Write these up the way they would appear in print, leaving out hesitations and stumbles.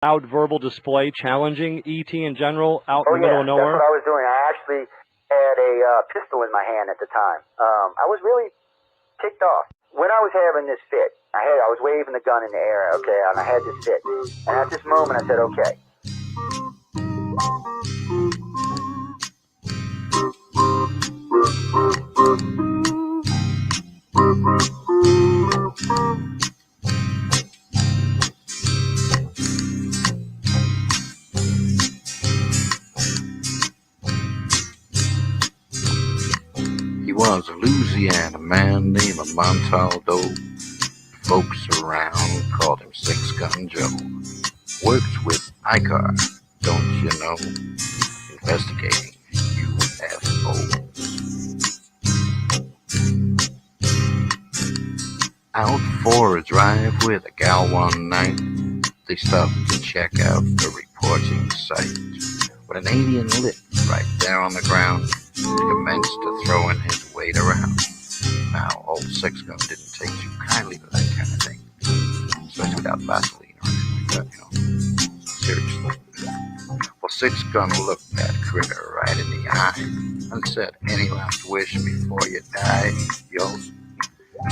loud verbal display challenging ET in general out in Oh the middle yeah, of that's nowhere? what I was doing. I actually had a pistol in my hand at the time. I was really ticked off when I was having this fit. I was waving the gun in the air, okay, and I had this fit. And at this moment, I said, okay. He was a Louisiana man named Montaldo. Folks around called him Six Gun Joe. Worked with ICAR, don't you know? Investigating UFOs. Out for a drive with a gal one night, they stopped to check out the reporting site. When an alien lit right there on the ground, he commenced to throwing his weight around. Now, old Six Gun didn't take too kindly to that kind of thing, especially without Vaseline or anything like that, Seriously. Well, Six Gun looked that critter right in the eye and said, "Any last wish before you die?" Yo,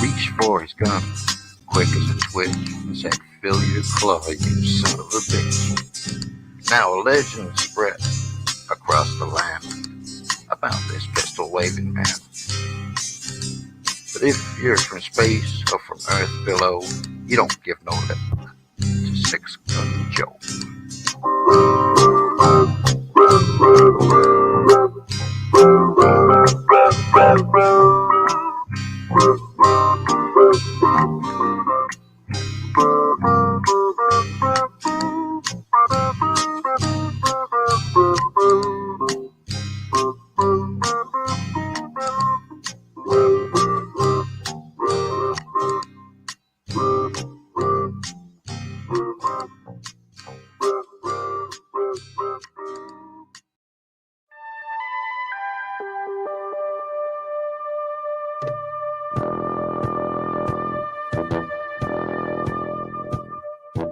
reached for his gun, quick as a twitch, and said, "Fill your claw, you son of a bitch." Now a legend spread across the land about this pistol-waving man. But if you're from space or from Earth below, you don't give no lip to Six Gun Joe.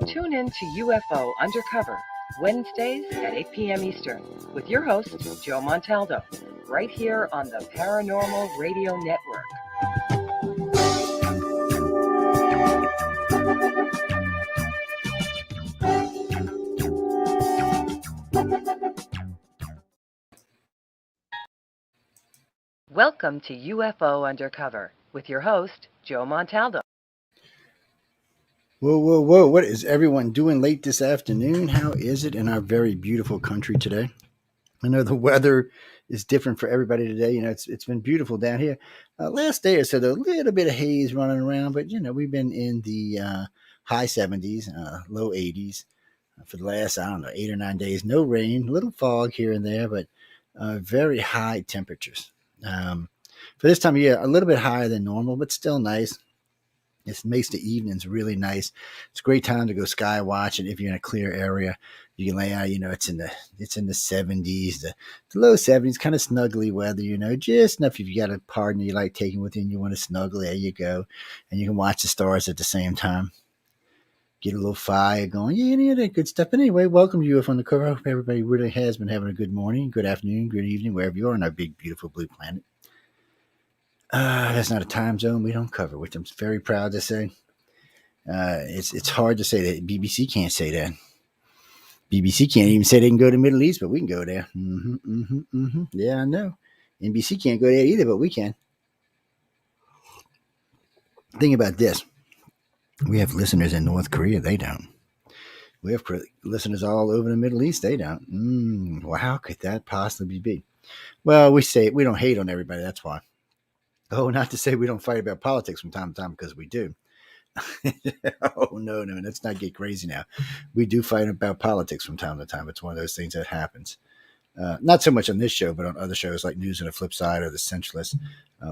Tune in to UFO Undercover, Wednesdays at 8 p.m. Eastern, with your host, Joe Montaldo, right here on the Paranormal Radio Network. Welcome to UFO Undercover, with your host, Joe Montaldo. Whoa, whoa, whoa. What is everyone doing late this afternoon? How is it in our very beautiful country today? I know the weather is different for everybody today. You know, it's been beautiful down here. Last day or so, there's a little bit of haze running around, but, you know, we've been in the high 70s, low 80s for the last, I don't know, 8 or 9 days. No rain, a little fog here and there, but very high temperatures. For this time of year, a little bit higher than normal, but still nice. It makes the evenings really nice. It's a great time to go sky watching if you're in a clear area. You can lay out, you know, it's in the 70s, the low 70s, kind of snuggly weather, you know, just enough if you got a partner you like taking with you and you want to snuggle, there you go. And you can watch the stars at the same time. Get a little fire going. Yeah, any of that good stuff. But anyway, welcome to UFO Undercover. I hope everybody really has been having a good morning, good afternoon, good evening, wherever you are on our big, beautiful blue planet. That's not a time zone we don't cover, which I'm very proud to say. It's hard to say that. BBC can't say that. BBC can't even say they can go to the Middle East, but we can go there. Yeah, I know. NBC can't go there either, but we can. Think about this. We have listeners in North Korea. They don't. We have listeners all over the Middle East. They don't. Well, how could that possibly be? Well, we say we don't hate on everybody. That's why. Oh, not to say we don't fight about politics from time to time, because we do. Oh, no, let's not get crazy now. We do fight about politics from time to time. It's one of those things that happens. Not so much on this show, but on other shows like News on the Flip Side or The Centralist.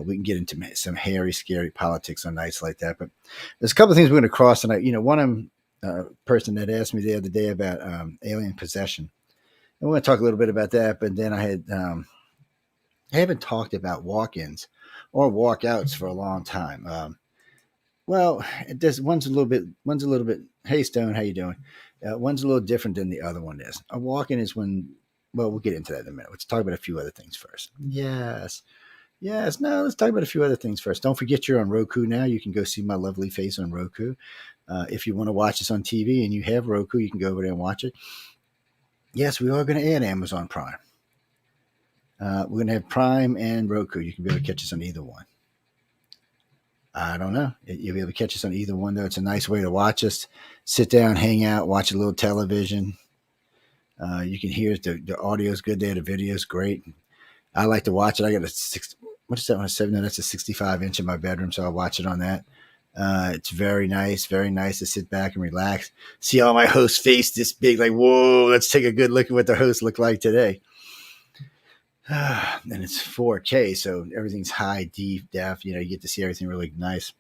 We can get into some hairy, scary politics on nights like that. But there's a couple of things we're going to cross tonight. You know, one person that asked me the other day about alien possession. And we're going to talk a little bit about that. But then I haven't talked about walk-ins or walkouts for a long time. Well, one's a little bit. Hey, Stone, how you doing? One's a little different than the other one is. A walk-in is when, well, we'll get into that in a minute. Let's talk about a few other things first. Yes. Yes. No, let's talk about a few other things first. Don't forget you're on Roku now. You can go see my lovely face on Roku. If you want to watch this on TV and you have Roku, you can go over there and watch it. Yes, we are going to add Amazon Prime. We're going to have Prime and Roku. You can be able to catch us on either one. I don't know. You'll be able to catch us on either one, though. It's a nice way to watch us. Sit down, hang out, watch a little television. You can hear the audio's good there. The video's great. I like to watch it. I got what is that one? No, that's a 65-inch in my bedroom, so I'll watch it on that. It's very nice to sit back and relax. See all my hosts' face this big, like, whoa, let's take a good look at what the hosts look like today. And it's 4K, so everything's high def. You get to see everything really nice.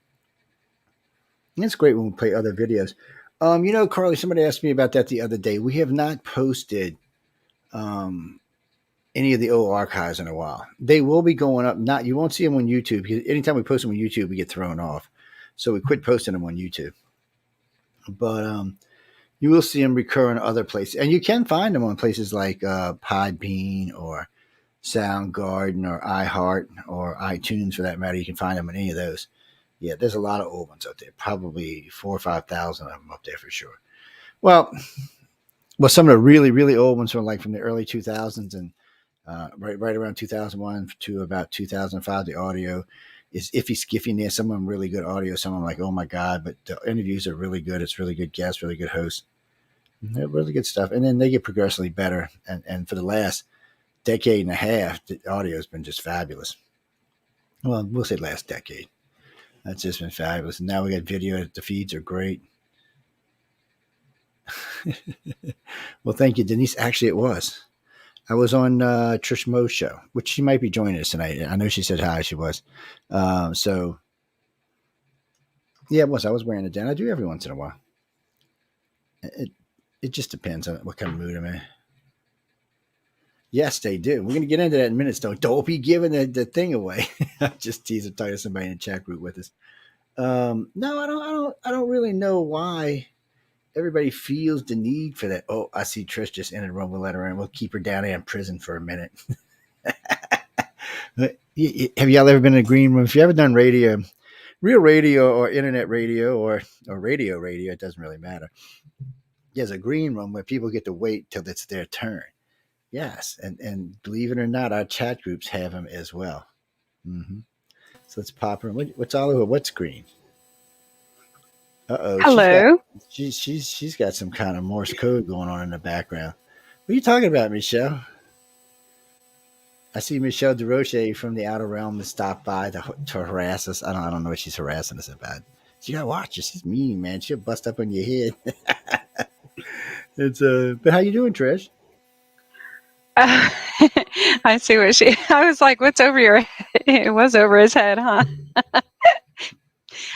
And it's great when we play other videos. Carly, somebody asked me about that the other day. We have not posted any of the old archives in a while. They will be going up. You won't see them on YouTube, because anytime we post them on YouTube, we get thrown off. So we quit posting them on YouTube. But you will see them recur in other places. And you can find them on places like Podbean or Soundgarden or iHeart or iTunes, for that matter. You can find them in any of those. Yeah, there's a lot of old ones out there. Probably 4,000 or 5,000 of them up there for sure. Well, some of the really, really old ones from the early 2000s and right around 2001 to about 2005. The audio is iffy skiffy in there. Some of them really good audio. Some of them like, oh my God, but the interviews are really good. It's really good guests, really good hosts. They're really good stuff. And then they get progressively better. And for the last decade and a half, the audio has been just fabulous. Well, we'll say last decade. That's just been fabulous. And now we got video. The feeds are great. Well, thank you, Denise. Actually, it was. I was on Trish Mo's show, which she might be joining us tonight. I know she said hi. She was. So, yeah, it was. I was wearing it down. I do every once in a while. It just depends on what kind of mood I'm in. Yes, they do. We're going to get into that in a minute. Don't be giving the thing away. Just teasing, talking to somebody in the chat group with us. No, I don't really know why everybody feels the need for that. Oh, I see Trish just entered the room. We'll let her in. We'll keep her down there in prison for a minute. Have y'all ever been in a green room? If you ever done radio, real radio or internet radio or radio, it doesn't really matter. There's a green room where people get to wait till it's their turn. Yes, and believe it or not, our chat groups have them as well. Mm-hmm. So let's pop her. What's all over? What's green? Uh-oh. Hello. She's got some kind of Morse code going on in the background. What are you talking about, Michelle? I see Michelle DeRoche from the Outer Realm to stop by to harass us. I don't know what she's harassing us about. You gotta watch her. She's mean, man. She'll bust up on your head. But how you doing, Trish? I see what I was like, what's over your head? It was over his head, huh?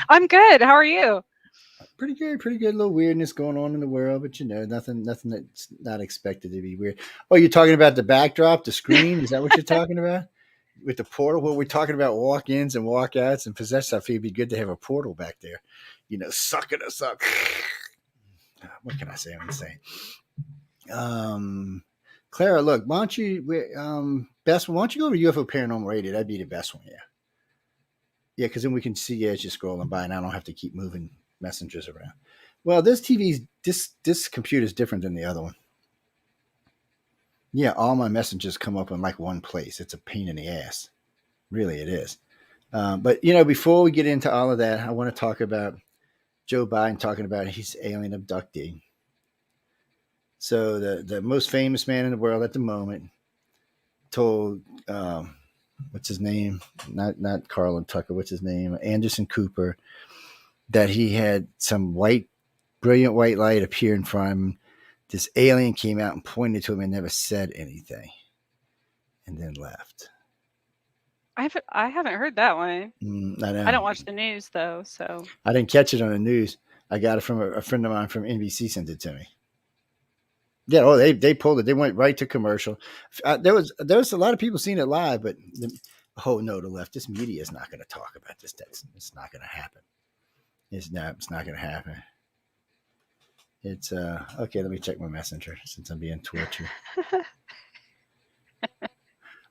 I'm good. How are you? Pretty good. A little weirdness going on in the world, but nothing that's not expected to be weird. Oh, you're talking about the backdrop, the screen? Is that what you're talking about? With the portal? Well, we're talking about walk-ins and walk-outs and possess. I feel it'd be good to have a portal back there, sucking us up. What can I say? I'm saying. Clara, look, why don't you go over UFO Paranormal Radio? That'd be the best one, yeah. Yeah, because then we can see you as you're scrolling by, and I don't have to keep moving messengers around. Well, this computer is different than the other one. Yeah, all my messages come up in like one place. It's a pain in the ass. Really, it is. But, before we get into all of that, I want to talk about Joe Biden talking about his alien abductee. So the most famous man in the world at the moment told, what's his name? Not Carlin Tucker. What's his name? Anderson Cooper, that he had some brilliant white light appear in front of him. This alien came out and pointed to him and never said anything, and then left. I haven't heard that one. I know. I don't watch the news though, so I didn't catch it on the news. I got it from a friend of mine from NBC sent it to me. Yeah, they pulled it. They went right to commercial. There was a lot of people seeing it live, but the left. This media is not going to talk about this. It's not going to happen. It's not going to happen. It's okay. Let me check my messenger since I'm being tortured.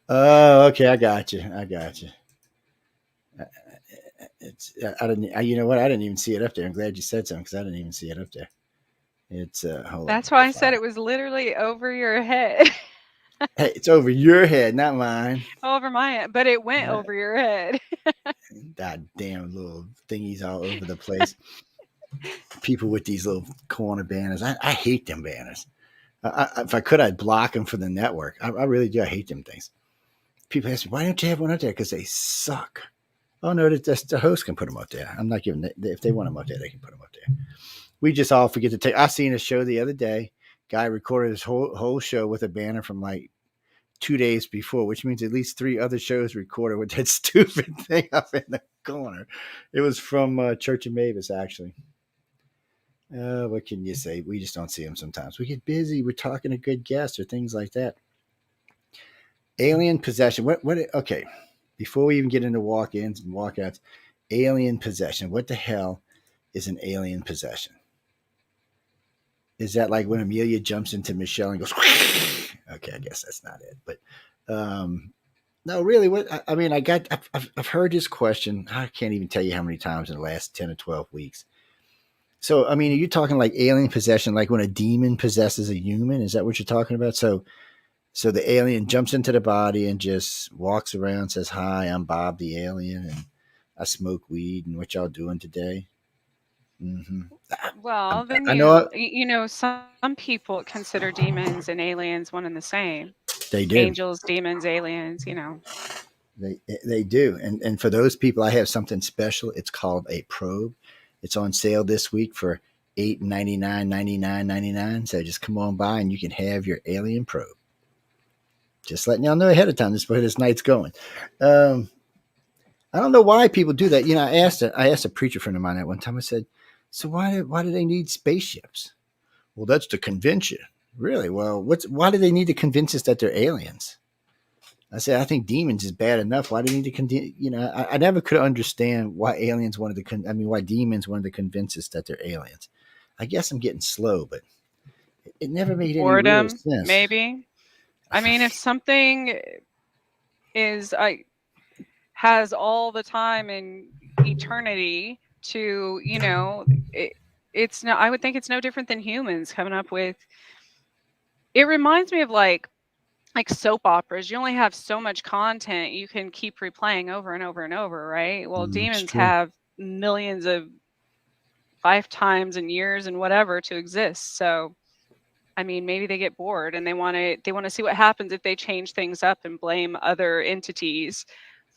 Oh, okay. I got you. It's I didn't. You know what? I didn't even see it up there. I'm glad you said something because I didn't even see it up there. It's hold on. That's Let me why I find said it. it was literally over your head. Hey, it's over your head, not mine. Over my head, but it went over your head. God damn little thingies all over the place. People with these little corner banners. I hate them banners. If I could, I'd block them for the network. I really do. I hate them things. People ask me, why don't you have one up there? Because they suck. Oh, no, the host can put them up there. I'm not giving it. If they want them up there, they can put them up there. We just all forget to take. I seen a show the other day. Guy recorded his whole show with a banner from like 2 days before, which means at least 3 other shows recorded with that stupid thing up in the corner. It was from Church of Mavis, actually. What can you say? We just don't see them sometimes. We get busy. We're talking to good guests or things like that. Alien possession. What? Okay. Before we even get into walk-ins and walkouts, alien possession. What the hell is an alien possession? Is that like when Amelia jumps into Michelle and goes, okay, I guess that's not it. But no, really, what I mean, I've heard this question. I can't even tell you how many times in the last 10 or 12 weeks. So, I mean, are you talking like alien possession, like when a demon possesses a human? Is that what you're talking about? So the alien jumps into the body and just walks around, says, "Hi, I'm Bob the alien, and I smoke weed. And what y'all doing today?" Mm-hmm. Well, then I know some people consider demons and aliens one and the same. they do. Angels, demons, aliens, They do. And for those people, I have something special. It's called a probe. It's on sale this week for $8.99, So just come on by and you can have your alien probe. Just letting y'all know ahead of time. This is where this night's going. I don't know why people do that. I asked a preacher friend of mine that one time. I said, "So why do they need spaceships?" Well, that's to convince you. Really? Well, why do they need to convince us that they're aliens? I said, I think demons is bad enough. Why do they need to I never could understand why demons wanted to convince us that they're aliens. I guess I'm getting slow, but it never made any real boredom, sense. maybe. I mean, if something has all the time in eternity to, it's no. I would think it's no different than humans coming up with. It reminds me of like soap operas. You only have so much content you can keep replaying over and over and over, right? Well, demons have millions of lifetimes and years and whatever to exist. So, I mean, maybe they get bored and they want to see what happens if they change things up and blame other entities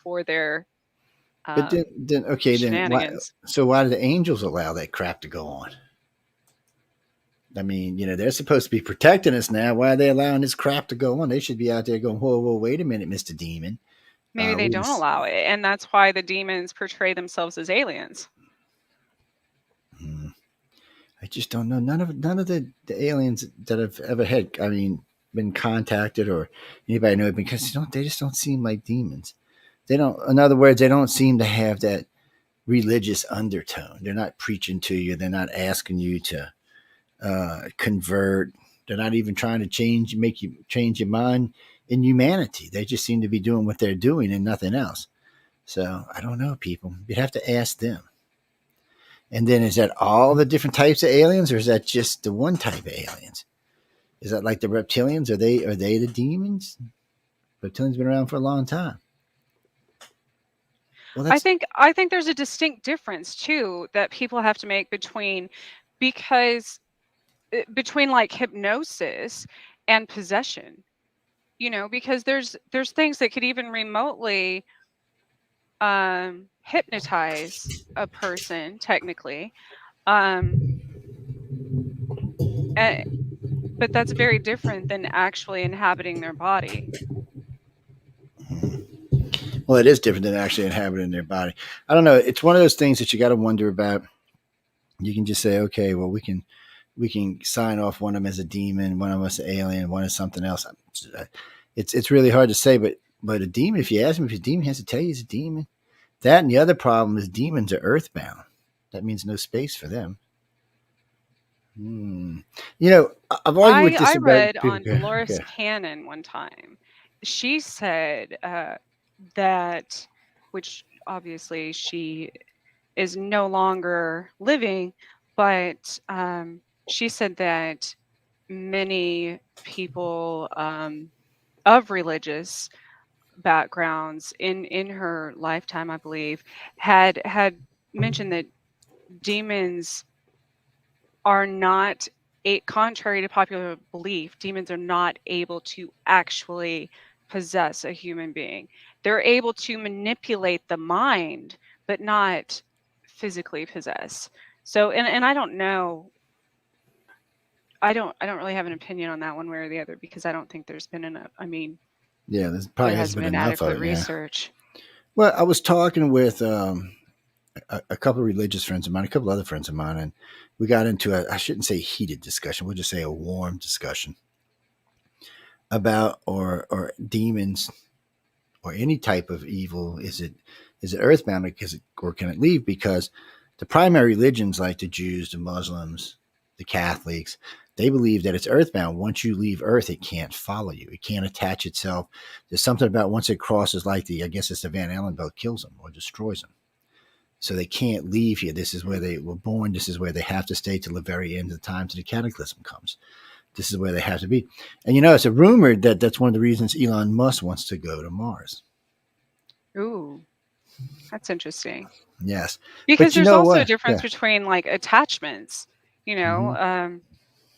for their But then okay, then why? shenanigans. So why do the angels allow that crap to go on? I mean, they're supposed to be protecting us now. Why are they allowing this crap to go on? They should be out there going, whoa, wait a minute, Mr. Demon. Maybe they don't allow it. And that's why the demons portray themselves as aliens. I just don't know. None of the aliens that have ever been contacted or anybody know it, because they just don't seem like demons. They don't. In other words, they don't seem to have that religious undertone. They're not preaching to you. They're not asking you to convert. They're not even trying to make you change your mind in humanity. They just seem to be doing what they're doing and nothing else. So I don't know, people. You'd have to ask them. And then is that all the different types of aliens, or is that just the one type of aliens? Is that like the reptilians? Are they the demons? Reptilians been around for a long time. Well, I think there's a distinct difference too that people have to make between like hypnosis and possession. Because there's things that could even remotely hypnotize a person technically, but that's very different than actually inhabiting their body. Well, it is different than actually inhabiting their body. I don't know. It's one of those things that you got to wonder about. You can just say, okay, well, we can sign off one of them as a demon, one of them as an alien, one as something else. It's really hard to say, but a demon, if you ask him if he's a demon, he has to tell you he's a demon. That and the other problem is demons are earthbound. That means no space for them. You know, I've argued with this I about read people. on Dolores Okay. Cannon one time. She said that, which obviously she is no longer living, but she said that many people of religious backgrounds in her lifetime, I believe, had mentioned that demons are not contrary to popular belief, demons are not able to actually possess a human being. They're able to manipulate the mind, but not physically possess. So, and I don't know. I don't really have an opinion on that one way or the other because I don't think there's been enough. I mean, Yeah, there there probably hasn't hasn't been been enough of adequate it. Yeah. research. Well, I was talking with a couple of religious friends of mine, a couple other friends of mine, and we got into I shouldn't say heated discussion. We'll just say a warm discussion about or demons or any type of evil. Is it earthbound or can it leave? Because the primary religions like the Jews, the Muslims, the Catholics, they believe that it's earthbound. Once you leave Earth, it can't follow you. It can't attach itself. There's something about once it crosses, like I guess it's the Van Allen belt, kills them or destroys them. So they can't leave here. This is where they were born. This is where they have to stay till the very end of the time, till the cataclysm comes. This is where they have to be. And it's a rumor that that's one of the reasons Elon Musk wants to go to Mars. Ooh, that's interesting. Yes. Because But you there's know also a what? difference Yeah. between like attachments, you know, Hmm.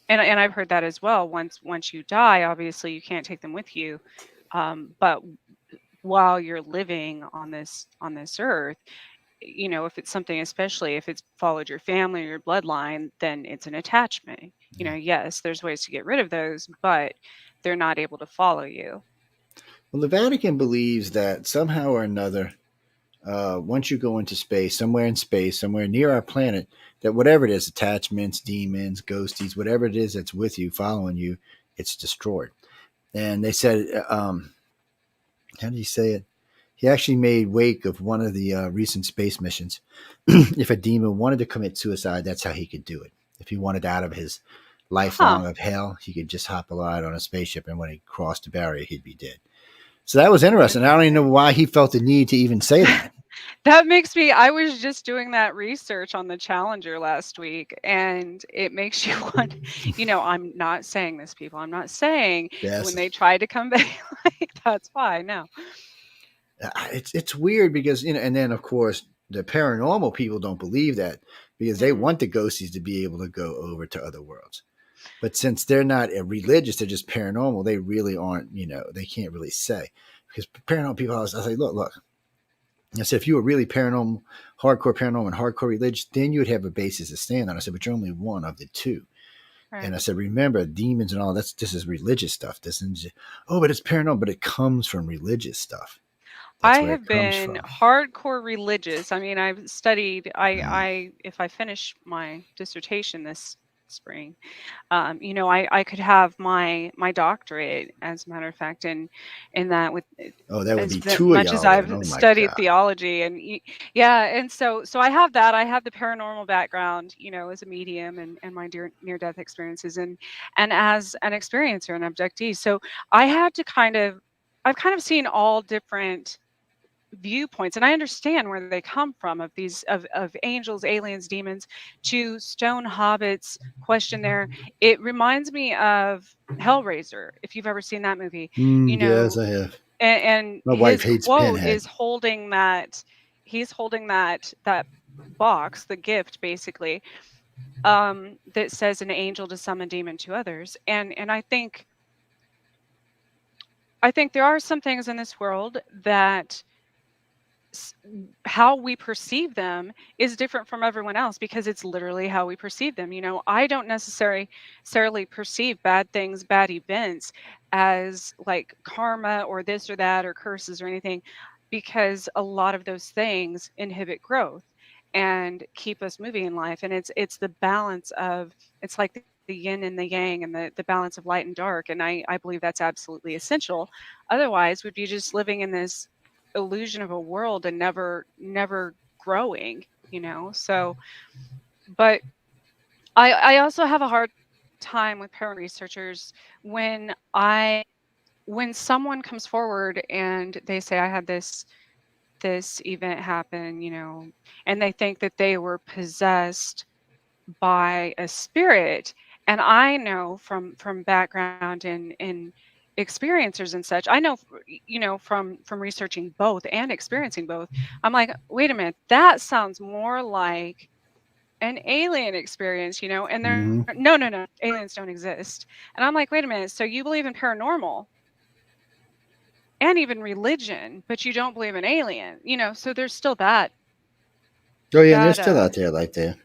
and I've heard that as well. Once you die, obviously you can't take them with you, but while you're living on this earth, you know, if it's something, especially if it's followed your family or your bloodline, then it's an attachment. You know, yes, there's ways to get rid of those, but they're not able to follow you. Well, the Vatican believes that somehow or another, once you go into space, somewhere near our planet, that whatever it is, attachments, demons, ghosties, whatever it is that's with you, following you, it's destroyed. And they said, how did he say it? He actually made wake of one of the recent space missions. If a demon wanted to commit suicide, that's how he could do it. If he wanted out of his Huh. lifelong of hell, he could just hop aloft on a spaceship, and when he crossed the barrier, he'd be dead. So that was interesting. I don't even know Interesting. why he felt the need to even say that. That makes me I was just doing that research on the Challenger last week, and it makes you want, you know, I'm not saying this, people. I'm not saying when Yes, they try to come back, like, that's why. No. it's weird because and then of course the paranormal people don't believe that because they Mm-mm. want the ghosties to be able to go over to other worlds. But since they're not religious, they're just paranormal. They really aren't. They can't really say because paranormal people. I say, look. I said, if you were really paranormal, and hardcore religious, then you would have a basis to stand on. I said, but you're only one of the two. And Right. I said, remember, demons and all this is religious stuff. This isn't just, but it's paranormal, but it comes from religious stuff. I That's where it have comes been from. hardcore religious. I mean, I've studied. Mm. If I finish my dissertation this spring, you know, I could have my doctorate, as a matter of fact, in that with Oh, that would as be two of much as y'all then. I've Oh my studied God. theology and yeah, and so I have that. I have the paranormal background, you know, as a medium and my near death experiences and as an experiencer and abductee. So I had to I've kind of seen all different viewpoints and I understand where they come from of these of angels, aliens, demons to stone hobbits question there. It reminds me of Hellraiser, if you've ever seen that movie. You Yes, know, I have. and My wife his hates quote Pinhead. is holding that he's holding that box, the gift basically, that says an angel to summon demon to others. And I think there are some things in this world that how we perceive them is different from everyone else because it's literally how we perceive them. You know, I don't necessarily perceive bad things, bad events as like karma or this or that or curses or anything because a lot of those things inhibit growth and keep us moving in life. And it's the balance of it's like the yin and the yang and the balance of light and dark. And I believe that's absolutely essential. Otherwise, we'd be just living in this illusion of a world and never growing, you know. So but I also have a hard time with paranormal researchers when when someone comes forward and they say I had this event happen, and they think that they were possessed by a spirit. And I know from background in experiencers and such, I know from researching both and experiencing both, I'm like, wait a minute, that sounds more like an alien experience, and they're Hmm. no, aliens don't exist. And I'm like, wait a minute, so you believe in paranormal and even religion, but you don't believe in alien, so there's still Oh yeah, and they're that still out there like that.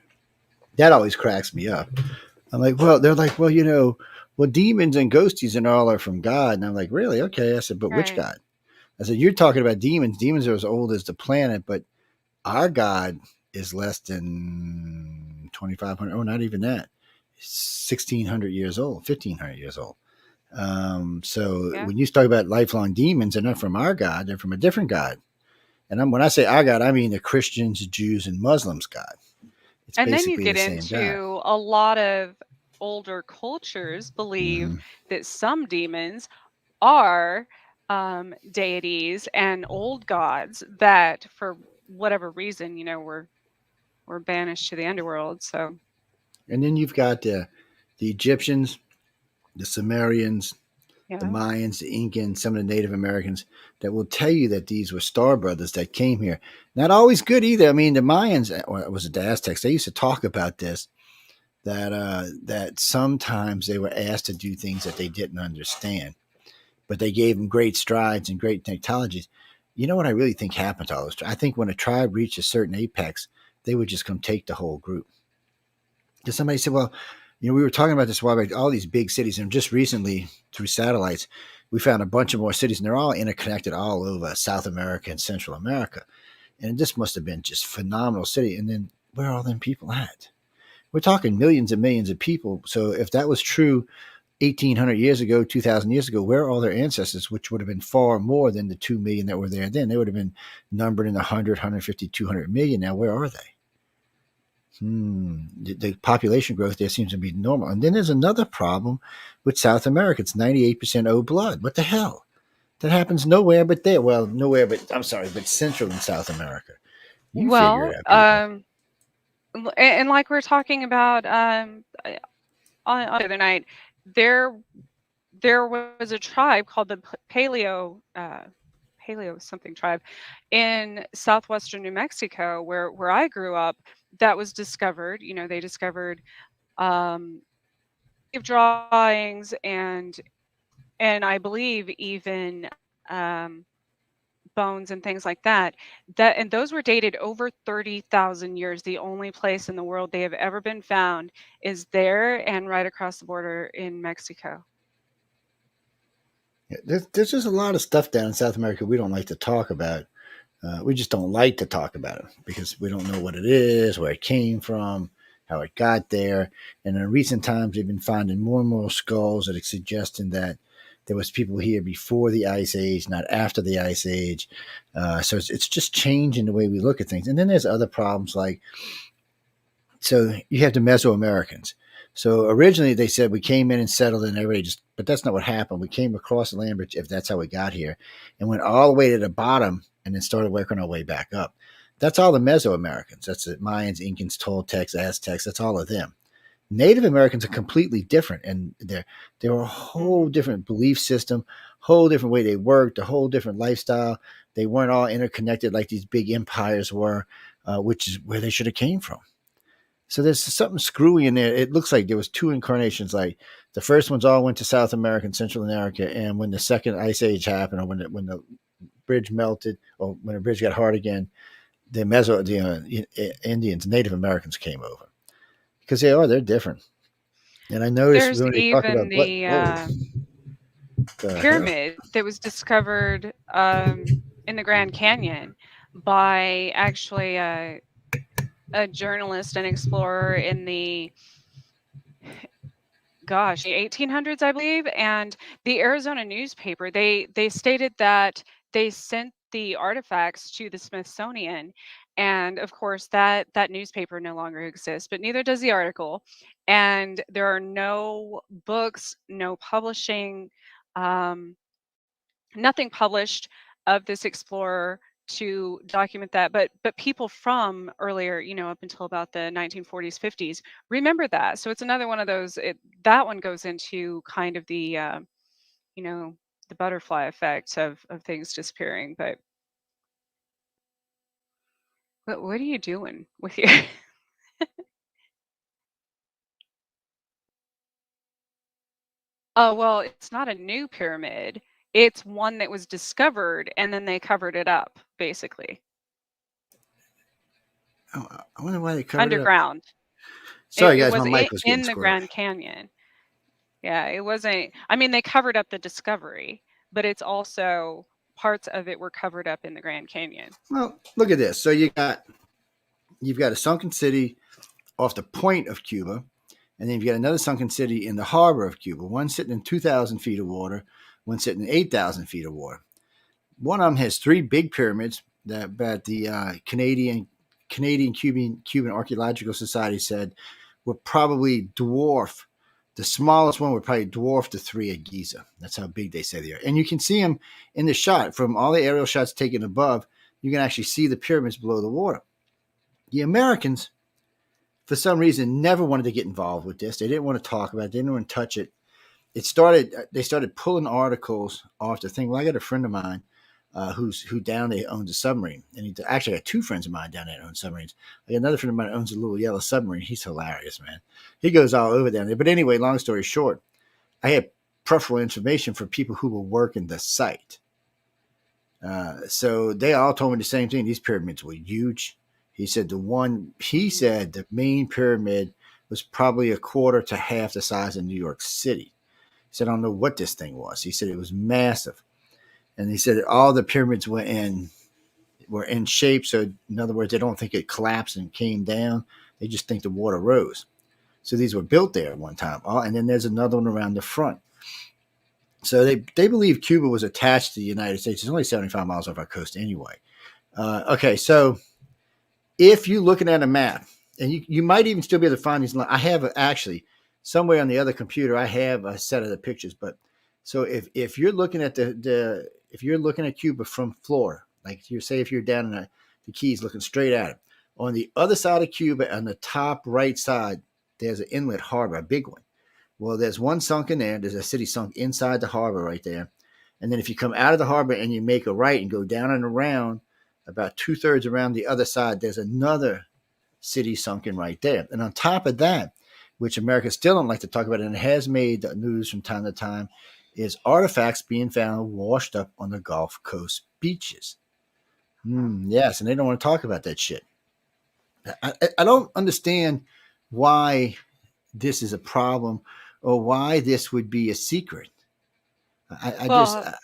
That always cracks me up. I'm like, well, they're like, well, well, demons and ghosties and all are from God, and I'm like, really? Okay. I said, but which right, God? I said, you're talking about demons. Demons are as old as the planet, but our God is less than 2,500. Oh, not even that. 1,600 years old, 1,500 years old. So yeah. when you talk about lifelong demons, they're not from our God; they're from a different God. And when I say our God, I mean the Christians, Jews, and Muslims' God. It's And then you basically the get same God. into a lot of older cultures believe Hmm. that some demons are deities and old gods that, for whatever reason, were banished to the underworld. So And then you've got the Egyptians, the Sumerians, the yeah, Mayans, the Incans, some of the Native Americans that will tell you that these were star brothers that came here. Not always good either. I mean, the Mayans, or was it the Aztecs? They used to talk about this that sometimes they were asked to do things that they didn't understand, but they gave them great strides and great technologies. You know what I really think happened to all those? I think when a tribe reached a certain apex, they would just come take the whole group. Because somebody said, well, we were talking about this a while back, all these big cities, and just recently through satellites, we found a bunch of more cities, and they're all interconnected all over South America and Central America. And this must have been just phenomenal city. And then where are all them people at? We're talking millions and millions of people. So if that was true 1,800 years ago, 2,000 years ago, where are all their ancestors, which would have been far more than the 2 million that were there then? They would have been numbered in the 100, 150, 200 million. Now, where are they? The population growth there seems to be normal. And then there's another problem with South America. It's 98% O blood. What the hell? That happens nowhere but there. Well, nowhere but, I'm sorry, but Central and South America. You figure well, it out, people. and like we are talking about on the other night, there there was a tribe called the Paleo something tribe in southwestern New Mexico, where I grew up, that was discovered. They discovered um, cave drawings and I believe even bones and things like that. And those were dated over 30,000 years. The only place in the world they have ever been found is there and right across the border in Mexico. Yeah, there's just a lot of stuff down in South America we don't like to talk about. We just don't like to talk about it because we don't know what it is, where it came from, how it got there. And in recent times, they've been finding more and more skulls that are suggesting that there was people here before the ice age, not after the ice age. So it's just changing the way we look at things. And then there's other problems like, so you have the Mesoamericans. So originally they said we came in and settled and everybody just, but that's not what happened. We came across the land bridge, if that's how we got here, and went all the way to the bottom and then started working our way back up. That's all the Mesoamericans. That's the Mayans, Incans, Toltecs, Aztecs. That's all of them. Native Americans are completely different, and they're a whole Hmm. different belief system, whole different way they worked, a whole different lifestyle. They weren't all interconnected like these big empires were, which is where they should have came from. So there's something screwy in there. It looks like there was two incarnations. Like the first ones all went to South America and Central America, and when the second ice age happened, or when the bridge melted, or when the bridge got hard again, the Indians, Native Americans came over because they're different. And I noticed There's when they talk even about what, the whoa, the hell? pyramid that was discovered in the Grand Canyon by actually a journalist and explorer in the the 1800s, I believe. And the Arizona newspaper, they stated that they sent the artifacts to the Smithsonian, and of course that newspaper no longer exists, but neither does the article, and there are no books, no publishing, um, nothing published of this explorer to document that, but people from earlier, up until about the 1940s, 50s remember that. So it's another one of those. That one goes into kind of you know the butterfly effect of things disappearing. But what are you doing with your Oh, well, it's not a new pyramid. It's one that was discovered and then they covered it up, basically. Oh, I wonder why they covered it up. Underground. Sorry, It guys, was my mic was getting in the squirrely. Grand Canyon. Yeah, it wasn't. I mean, they covered up the discovery, but it's also parts of it were covered up in the Grand Canyon. Well, look at this. So you've got a sunken city off the point of Cuba, and then you've got another sunken city in the harbor of Cuba. One sitting in 2,000 feet of water, one sitting in 8,000 feet of water. One of them has three big pyramids that the Cuban Archaeological Society said would probably dwarf. The smallest one would probably dwarf the three at Giza. That's how big they say they are. And you can see them in the shot. From all the aerial shots taken above, you can actually see the pyramids below the water. The Americans, for some reason, never wanted to get involved with this. They didn't want to talk about it. They didn't want to touch it. They started pulling articles off the thing. Well, I got a friend of mine who down there owns a submarine, and he actually got two friends of mine down there that own submarines. I got another friend of mine that owns a little yellow submarine. He's hilarious, man. He goes all over down there. But anyway, long story short, I had preferential information for people who were working the site. So they all told me the same thing. These pyramids were huge. He said the main pyramid was probably a quarter to half the size of New York City. He said, I don't know what this thing was. He said it was massive. And he said all the pyramids were in shape. So in other words, they don't think it collapsed and came down. They just think the water rose. So these were built there at one time. And then there's another one around the front. So they believe Cuba was attached to the United States. It's only 75 miles off our coast anyway. Okay, so if you're looking at a map, and you might even still be able to find these. I have actually somewhere on the other computer. I have a set of the pictures. But so if you're looking at if you're looking at Cuba from Florida, like you say, if you're down in the Keys looking straight at it, on the other side of Cuba, on the top right side, there's an inlet harbor, a big one. Well, there's one sunk in there. There's a city sunk inside the harbor right there. And then if you come out of the harbor and you make a right and go down and around, about 2/3 around the other side, there's another city sunken right there. And on top of that, which America still don't like to talk about, and it has made the news from time to time, is artifacts being found washed up on the Gulf Coast beaches. Yes, and they don't want to talk about that shit. I don't understand why this is a problem or why this would be a secret. Well,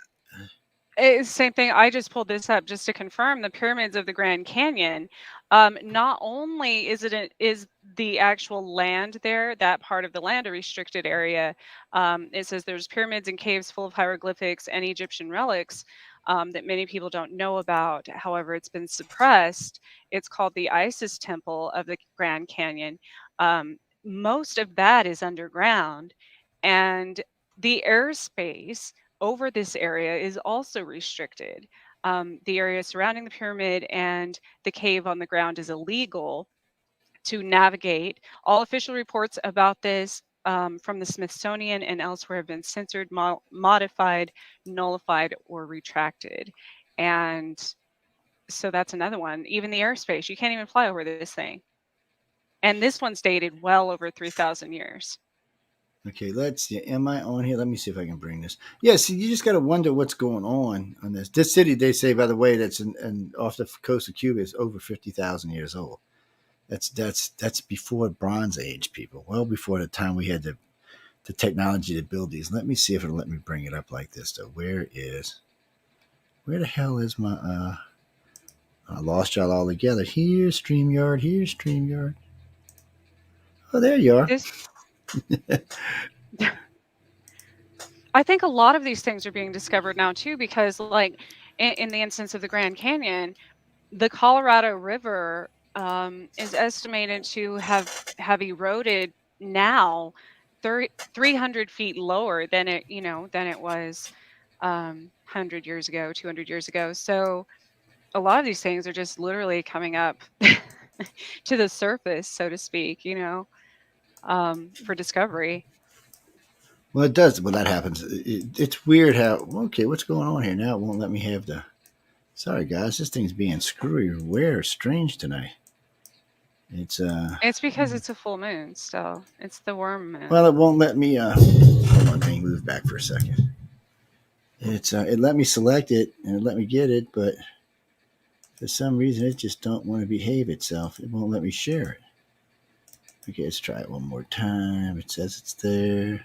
it's the same thing. I just pulled this up just to confirm the pyramids of the Grand Canyon. Not only is the actual land there, that part of the land, a restricted area. It says there's pyramids and caves full of hieroglyphics and Egyptian relics that many people don't know about. However, it's been suppressed. It's called the Isis Temple of the Grand Canyon. Most of that is underground, and the airspace over this area is also restricted. The area surrounding the pyramid and the cave on the ground is illegal to navigate. All official reports about this from the Smithsonian and elsewhere have been censored, modified, nullified, or retracted. And so that's another one. Even the airspace, you can't even fly over this thing. And this one's dated well over 3,000 years. Okay, let's see. Am I on here? Let me see if I can bring this. Yeah, see, you just got to wonder what's going on this. This city, they say, by the way, that's off the coast of Cuba, is over 50,000 years old. That's before Bronze Age, people. Well before the time we had the technology to build these. Let me see if it'll let me bring it up like this, though. Where the hell is my I lost y'all all together. Here's StreamYard. Oh, there you are. I think a lot of these things are being discovered now too, because like in the instance of the Grand Canyon, the Colorado River is estimated to have eroded now 300 feet lower than it was 100 years ago, 200 years ago. So a lot of these things are just literally coming up to the surface, so to speak, for discovery. Well, it does. Well, that happens. It's weird how. Okay, what's going on here now? It won't let me have the. Sorry, guys. This thing's being screwy or weird, strange tonight. It's It's because it's a full moon still. It's the worm moon. Well, it won't let me. Hold on, let me move back for a second. It let me select it and it let me get it, but for some reason it just don't want to behave itself. It won't let me share it. Okay, let's try it one more time. It says it's there. It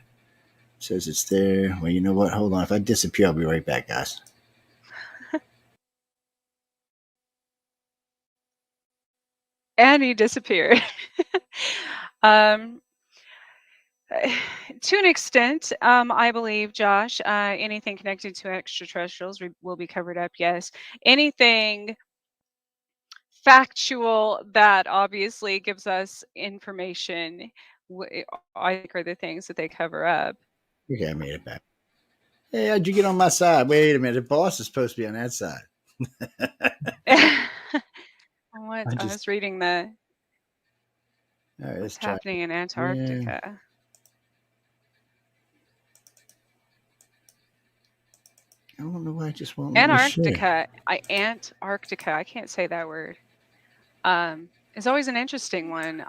says it's there. Well, you know what? Hold on. If I disappear, I'll be right back, guys. And he disappeared. um, to an extent, I believe, Josh, anything connected to extraterrestrials will be covered up. Yes. Anything factual that obviously gives us information, I think, are the things that they cover up. Okay, I made it back. Hey, how'd you get on my side? Wait a minute. The boss is supposed to be on that side. I was reading the All right, what's happening in Antarctica. Yeah. I don't know why I just won't let me share. Antarctica. I can't say that word. It's always an interesting one.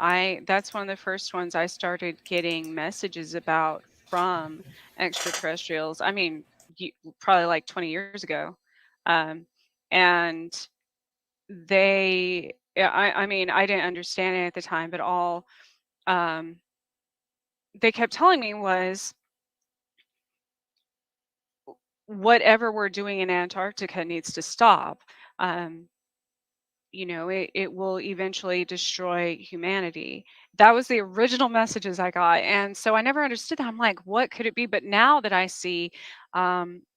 That's one of the first ones I started getting messages about from extraterrestrials. I mean, probably like 20 years ago. And they, I mean, I didn't understand it at the time, but all they kept telling me was, whatever we're doing in Antarctica needs to stop. It will eventually destroy humanity. That was the original messages I got. And so I never understood that. I'm like, what could it be? But now that I see,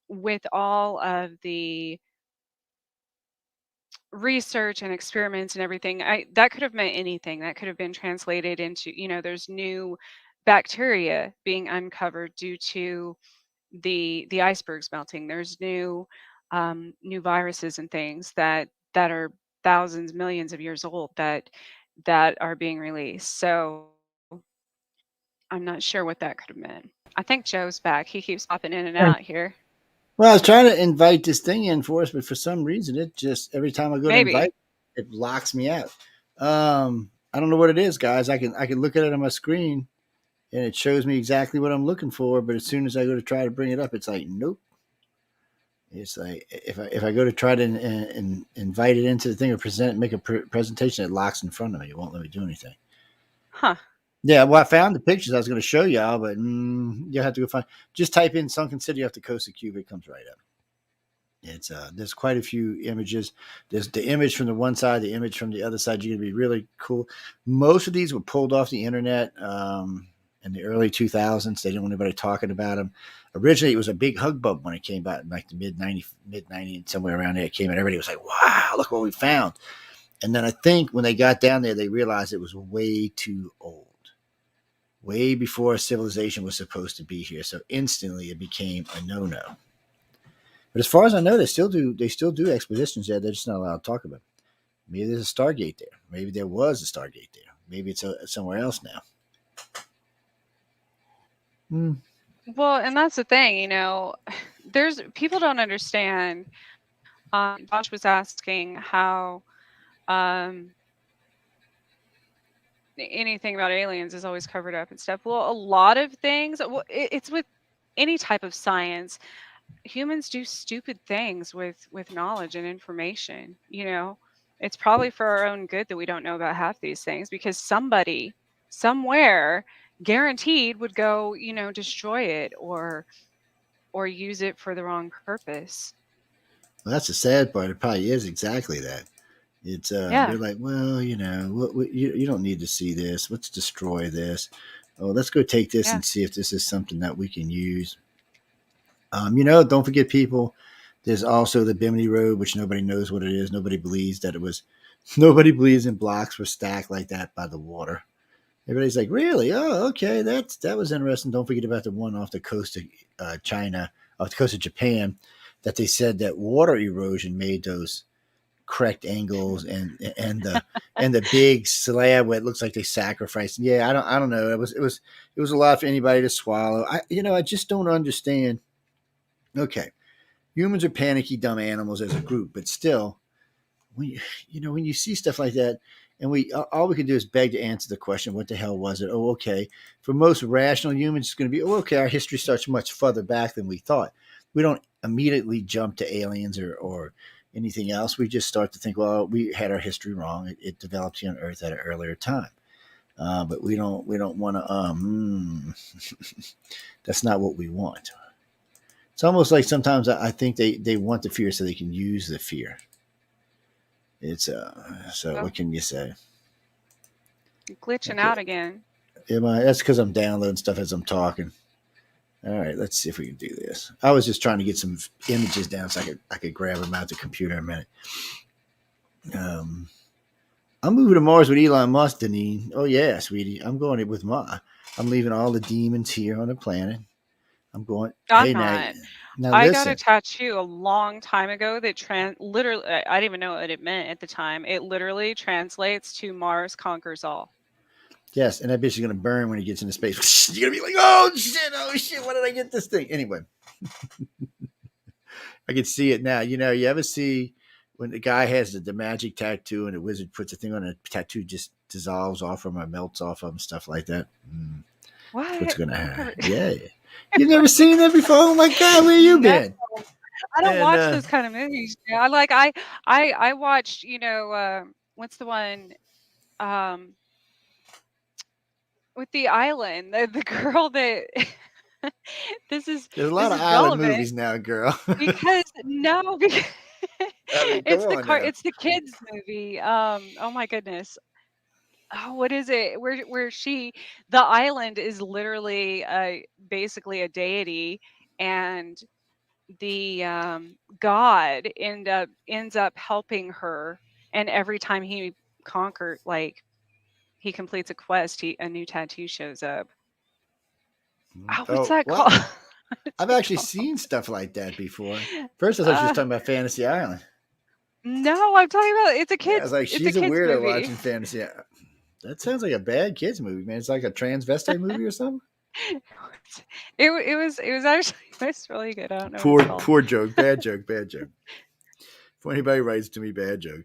with all of the research and experiments and everything, that could have meant anything. That could have been translated into, there's new bacteria being uncovered due to the icebergs melting. There's new viruses and things that are thousands, millions of years old that are being released. So I'm not sure what that could have meant. I think Joe's back. He keeps popping in and out here. Well, I was trying to invite this thing in for us, but for some reason, it just every time I go to invite, it locks me out. I don't know what it is, guys. I can look at it on my screen, and it shows me exactly what I'm looking for. But as soon as I go to try to bring it up, it's like nope. It's like if I go to try to invite it into the thing or make a presentation, it locks in front of me. It won't let me do anything. Huh. Yeah, well, I found the pictures I was going to show y'all, but you'll have to go find. Just type in Sunken City off the coast of Cuba. It comes right up. It's there's quite a few images. There's the image from the one side, the image from the other side. You're going to be really cool. Most of these were pulled off the internet in the early 2000s. They didn't want anybody talking about them. Originally, it was a big hubbub when it came out in like the mid 90s, somewhere around there. It came out. Everybody was like, "Wow, look what we found!" And then I think when they got down there, they realized it was way too old. Way before civilization was supposed to be here, so instantly it became a no-no. But as far as I know, they still do expeditions there. They're just not allowed to talk about it. Maybe there's a Stargate there. Maybe there was a Stargate there. Maybe it's somewhere else now. Well, and that's the thing, there's people don't understand. Josh was asking how anything about aliens is always covered up and stuff. Well, a lot of things, it's with any type of science. Humans do stupid things with knowledge and information. It's probably for our own good that we don't know about half these things, because somebody somewhere guaranteed would go destroy it or use it for the wrong purpose. Well, that's the sad part. It probably is exactly that. It's They're like, well, you don't need to see this. Let's destroy this. Oh, let's go take this and see if this is something that we can use. Don't forget, people, There's also the Bimini Road, which nobody knows what it is. Nobody believes that it was. Nobody believes in blocks were stacked like that by the water. Everybody's like, really? Oh, okay. That was interesting. Don't forget about the one off the coast of China, off the coast of Japan, that they said that water erosion made those correct angles and the big slab where it looks like they sacrificed. Yeah, I don't know. It was a lot for anybody to swallow. I just don't understand. Okay, humans are panicky, dumb animals as a group, but still, when you see stuff like that, and all we can do is beg to answer the question, what the hell was it? Oh, okay. For most rational humans, it's going to be, oh, okay, our history starts much further back than we thought. We don't immediately jump to aliens or anything else. We just start to think, well, we had our history wrong. It developed here on Earth at an earlier time. But we don't want to. That's not what we want. It's almost like sometimes I think they want the fear so they can use the fear. It's so what can you say? Glitching Okay. out again. That's because I'm downloading stuff as I'm talking. All right, let's see if we can do this. I was just trying to get some images down so I could grab them out the computer in a minute. I'm moving to Mars with Elon Musk, Deneen. Oh yeah, sweetie. I'm going with I'm leaving all the demons here on the planet. I'm going. I'm Hey, not. now I listen. got a tattoo a long time ago that literally, I didn't even know what it meant at the time. It literally translates to Mars conquers all. Yes, and that bitch is gonna burn when he gets into space. You're gonna be like, oh shit, why did I get this thing? Anyway, I can see it now. You ever see when the guy has the magic tattoo and the wizard puts a thing on, a tattoo just dissolves off him or melts off him, stuff like that? That's what's What? gonna happen. Yeah. You've never seen that before? Oh my god, where you No, been? I don't And watch those kind of movies. I watched, what's the one with the island, the girl that this is there's a this lot of is island relevant movies now, girl. because no, because I mean, come on now. it's the kids movie. Oh my goodness. Oh, what is it? Where the island is literally basically a deity, and the god ends up helping her, and every time he he completes a quest, a new tattoo shows up. Oh, what's Oh, that well, called? What's I've it actually called? seen stuff like that before. First, I thought she was talking about Fantasy Island. No, I'm talking about Yeah, I was like, it's a she's a kids weirdo movie. watching Fantasy. That sounds like a bad kids movie, man. It's like a transvestite movie or something. It was actually it was really good. I don't know what it's called. Poor joke, bad joke, bad joke. If anybody writes to me, bad joke.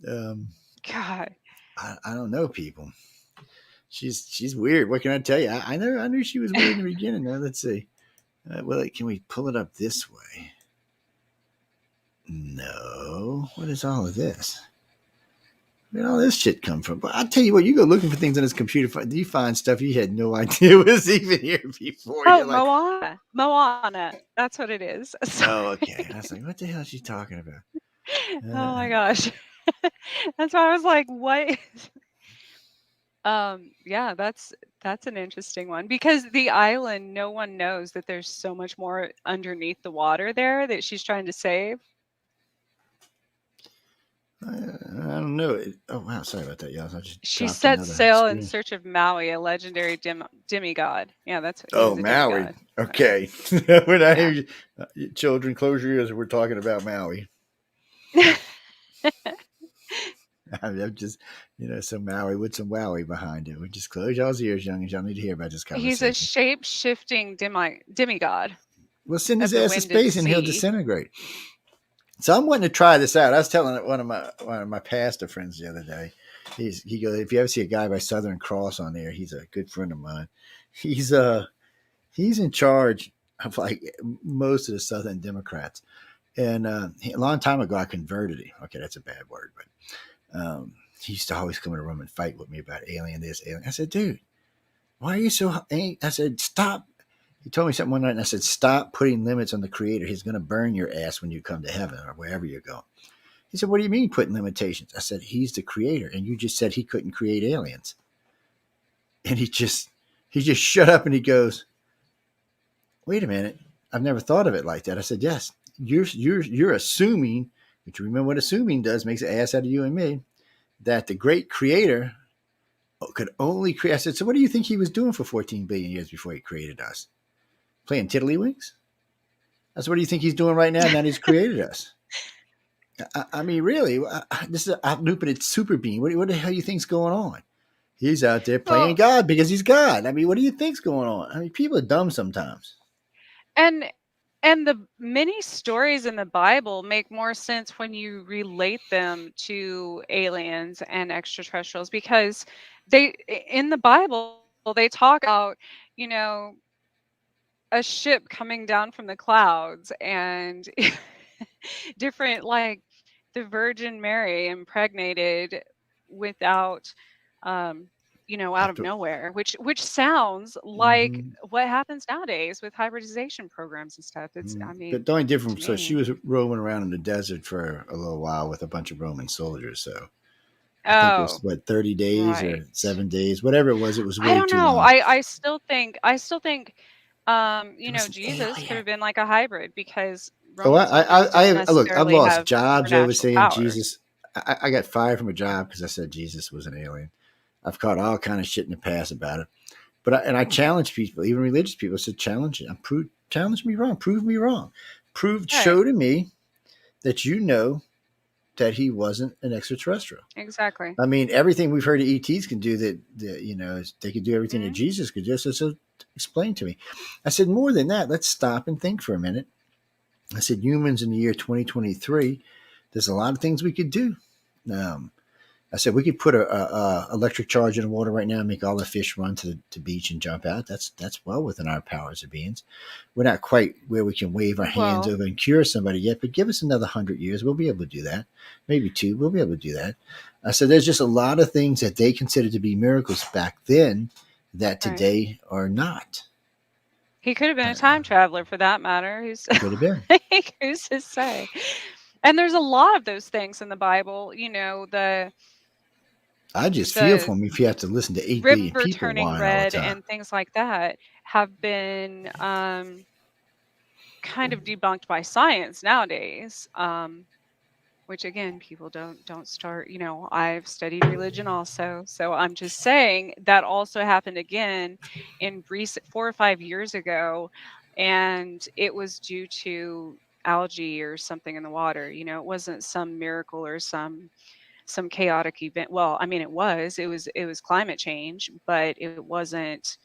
God. I don't know people. She's weird. What can I tell you? I knew she was weird in the beginning. Now let's see. Well, can we pull it up this way? No. What is all of this? Where did all this shit come from? But I'll tell you what, you go looking for things on this computer, you find stuff you had no idea was even here before. Oh, You're like, Moana. That's what it is. oh, okay. I was like, what the hell is she talking about? Oh my gosh. That's why I was like, what? Yeah, that's an interesting one because the island, no one knows that there's so much more underneath the water there that she's trying to save. I don't know. Oh wow, sorry about that, y'all. I just She dropped sets another sail in screen. search of Maui, a legendary demigod. Yeah, that's what Oh, he's a Maui. demigod. Okay. When I hear children, close your ears. We're talking about Maui. I'm just, some Maui with some wowie behind it. We just close y'all's ears, youngins. Y'all need to hear about this conversation. He's a shape-shifting demigod. We'll send his of the ass to wind space and he'll sea. disintegrate. So I'm wanting to try this out. I was telling one of my pastor friends the other day. He goes, if you ever see a guy by Southern Cross on there, he's a good friend of mine. He's in charge of like most of the Southern Democrats. And a long time ago, I converted him. Okay, that's a bad word, but he used to always come in the room and fight with me about alien this, alien. I said, dude, why are you so? I said, stop. He told me something one night, and I said, stop putting limits on the Creator. He's going to burn your ass when you come to heaven or wherever you go. He said, what do you mean putting limitations? I said, he's the Creator, and you just said he couldn't create aliens. And he just shut up and he goes, wait a minute. I've never thought of it like that. I said, yes, you're assuming, but you remember what assuming does, makes an ass out of you and me, that the great creator could only create. I said, so what do you think he was doing for 14 billion years before he created us? Playing tiddlywinks? That's what do you think he's doing right now? Now he's created us. I mean, really, this is a lupinate super being. What the hell you think's going on? He's out there playing Well, God because he's God. I mean, what do you think's going on? I mean, people are dumb sometimes. and and the many stories in the Bible make more sense when you relate them to aliens and extraterrestrials, because in the Bible they talk about, you know, a ship coming down from the clouds and different, like the Virgin Mary impregnated without, um out of After, nowhere, which sounds like mhm, what happens nowadays with hybridization programs and stuff. It's, I but mean, the only to difference, so she me. was roaming around in the desert for a little while with a bunch of Roman soldiers. So I think it was Oh, what 30 days right. or 7 days, whatever it was. It was I way don't too know. long. I still think It was an Jesus could alien. have been like a hybrid, because Oh, Roman soldiers didn't look. I've necessarily lost have jobs over supernatural saying powers. Jesus. I got fired from a job because I said Jesus was an alien. I've caught all kind of shit in the past about it. But I challenge people, even religious people. I said, challenge it. Challenge me wrong. Prove me wrong. Right. Show to me that you know that he wasn't an extraterrestrial. Exactly. I mean, everything we've heard of ETs can do that they could do everything that Hmm. Jesus could do. So explain to me. I said, more than that, let's stop and think for a minute. I said, humans in the year 2023, there's a lot of things we could do. Um, I said we could put a electric charge in the water right now and make all the fish run to the beach and jump out. That's well within our powers of beings. We're not quite where we can wave our hands Well, over and cure somebody yet, but give us another 100 years, we'll be able to do that. Maybe two, we'll be able to do that. I said there's just a lot of things that they considered to be miracles back then that right. today are not. He could have been a Uh, time traveler for that matter. Who's could have been. who's to say? And there's a lot of those things in the Bible. I just feel The for me if you have to listen to 8 billion river people turning whine all the red time. and things like that have been, kind of debunked by science nowadays. Which again, people don't start. I've studied religion also, so I'm just saying that also happened again in recent 4 or 5 years ago, and it was due to algae or something in the water. It wasn't some miracle or some chaotic event. Well, I mean, it was climate change, but it wasn't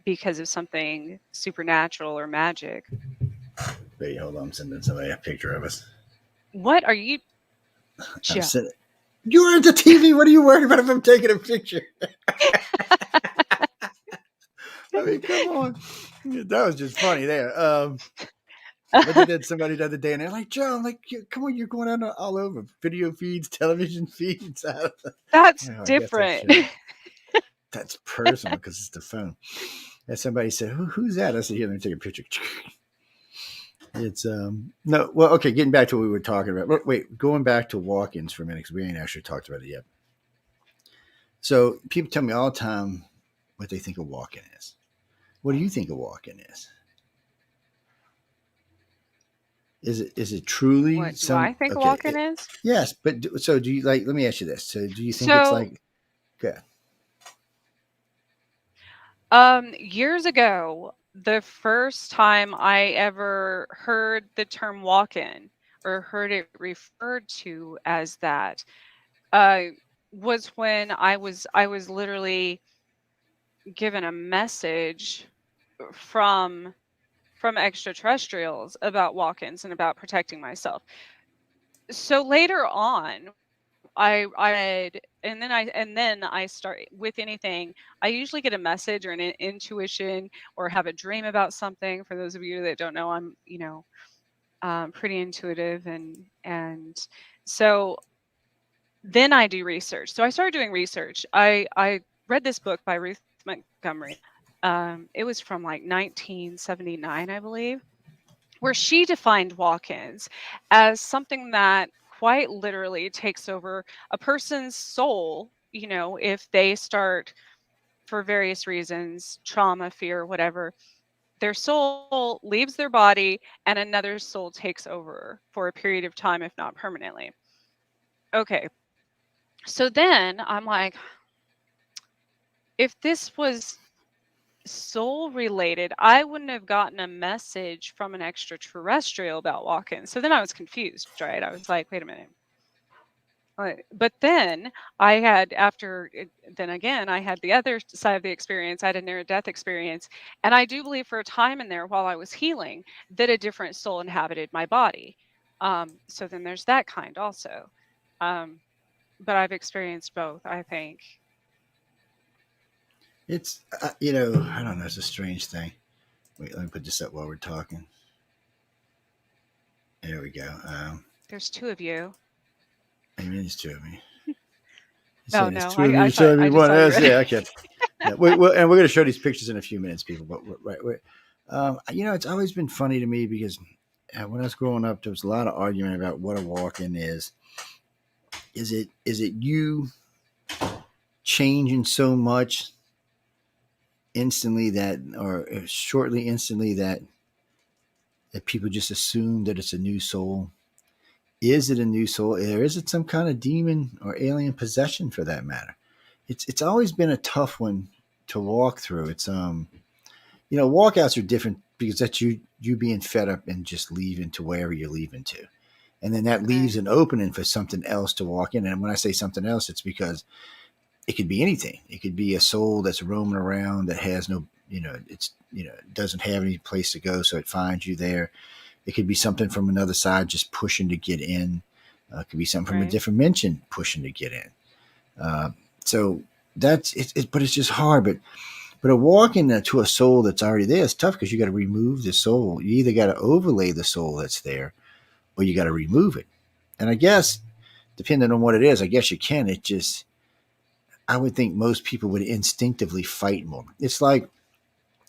because of something supernatural or magic. Wait, hold on, I'm sending somebody a picture of us. What are you, I'm Joe? sending. You're on the TV. What are you worried about if I'm taking a picture? I mean, come on. That was just funny there. I did that to somebody the other day, and they're like, "Joe, I'm like, come on, you're going on all over video feeds, television feeds." Oh, That's I guess different. that's personal because it's the phone. And somebody said, "Who's that?" I said, "Here, let me take a picture." It's no, well, okay. Getting back to what we were talking about. Wait, going back to walk-ins for a minute because we ain't actually talked about it yet. So people tell me all the time what they think a walk-in is. What do you think a walk-in is? Is it truly What do I some think a okay? walk-in is? Yes, but so do you like? Let me ask you this. So do you think it's So, like good? years ago, the first time I ever heard the term walk-in or heard it referred to as that, uh, was when I was literally given a message from from extraterrestrials about walk-ins and about protecting myself. So later on, I read, and then I start with anything. I usually get a message or an intuition or have a dream about something. For those of you that don't know, I'm pretty intuitive, and so then I do research. So I started doing research. I read this book by Ruth Montgomery. It was from like 1979, I believe, where she defined walk-ins as something that quite literally takes over a person's soul, if they start, for various reasons, trauma, fear, whatever, their soul leaves their body and another soul takes over for a period of time, if not permanently. Okay. So then I'm like, if this was soul related, I wouldn't have gotten a message from an extraterrestrial about walk-in. So then I was confused, right? I was like, wait a minute. But then I had, then again, I had the other side of the experience. I had a near death experience. And I do believe for a time in there while I was healing that a different soul inhabited my body. So then there's that kind also. But I've experienced both, I think. It's, I don't know. It's a strange thing. Wait, let me put this up while we're talking. There we go. There's two of you. I mean, it's two of me. No, There's no, two of you. I Show saw, me I just one. saw you. Else. Yeah, okay. Yeah, and we're going to show these pictures in a few minutes, people. But right, it's always been funny to me because when I was growing up, there was a lot of argument about what a walk-in is. Is it you changing so much instantly that, or shortly instantly that people just assume that it's a new soul? Is it a new soul, or is it some kind of demon or alien possession for that matter? It's always been a tough one to walk through. It's walkouts are different because that's you being fed up and just leaving to wherever you're leaving to. And then that leaves Right. an opening for something else to walk in. And when I say something else, it's because it could be anything. It could be a soul that's roaming around that has no, doesn't have any place to go, so it finds you there. It could be something from another side just pushing to get in. It could be something from a Right. different dimension pushing to get in. So that's it. But it's just hard. But a walk into a soul that's already there is tough because you got to remove the soul. You either got to overlay the soul that's there, or you got to remove it. And I guess depending on what it is, I guess you can. It just, I would think most people would instinctively fight more. It's like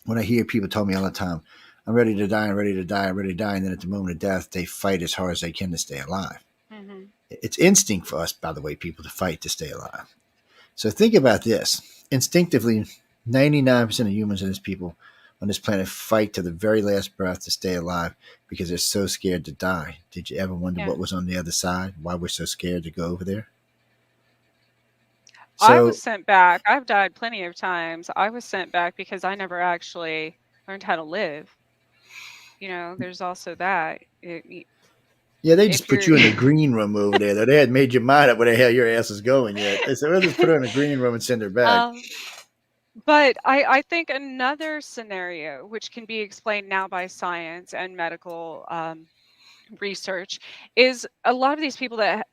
when I hear people tell me all the time, I'm ready to die, I'm ready to die, I'm ready to die. And then at the moment of death, they fight as hard as they can to stay alive. Mm-hmm. It's instinct for us, by the way, people to fight to stay alive. So think about this. Instinctively, 99% of humans and these people on this planet fight to the very last breath to stay alive because they're so scared to die. Did you ever wonder what was on the other side? Why we're so scared to go over there? I was sent back. I've died plenty of times. I was sent back because I never actually learned how to live. There's also that. Yeah, they just put you in the green room over there. Though they hadn't made your mind up where the hell your ass is going yet. They said, we'll just put her in the green room and send her back. But I think another scenario, which can be explained now by science and medical research, is a lot of these people that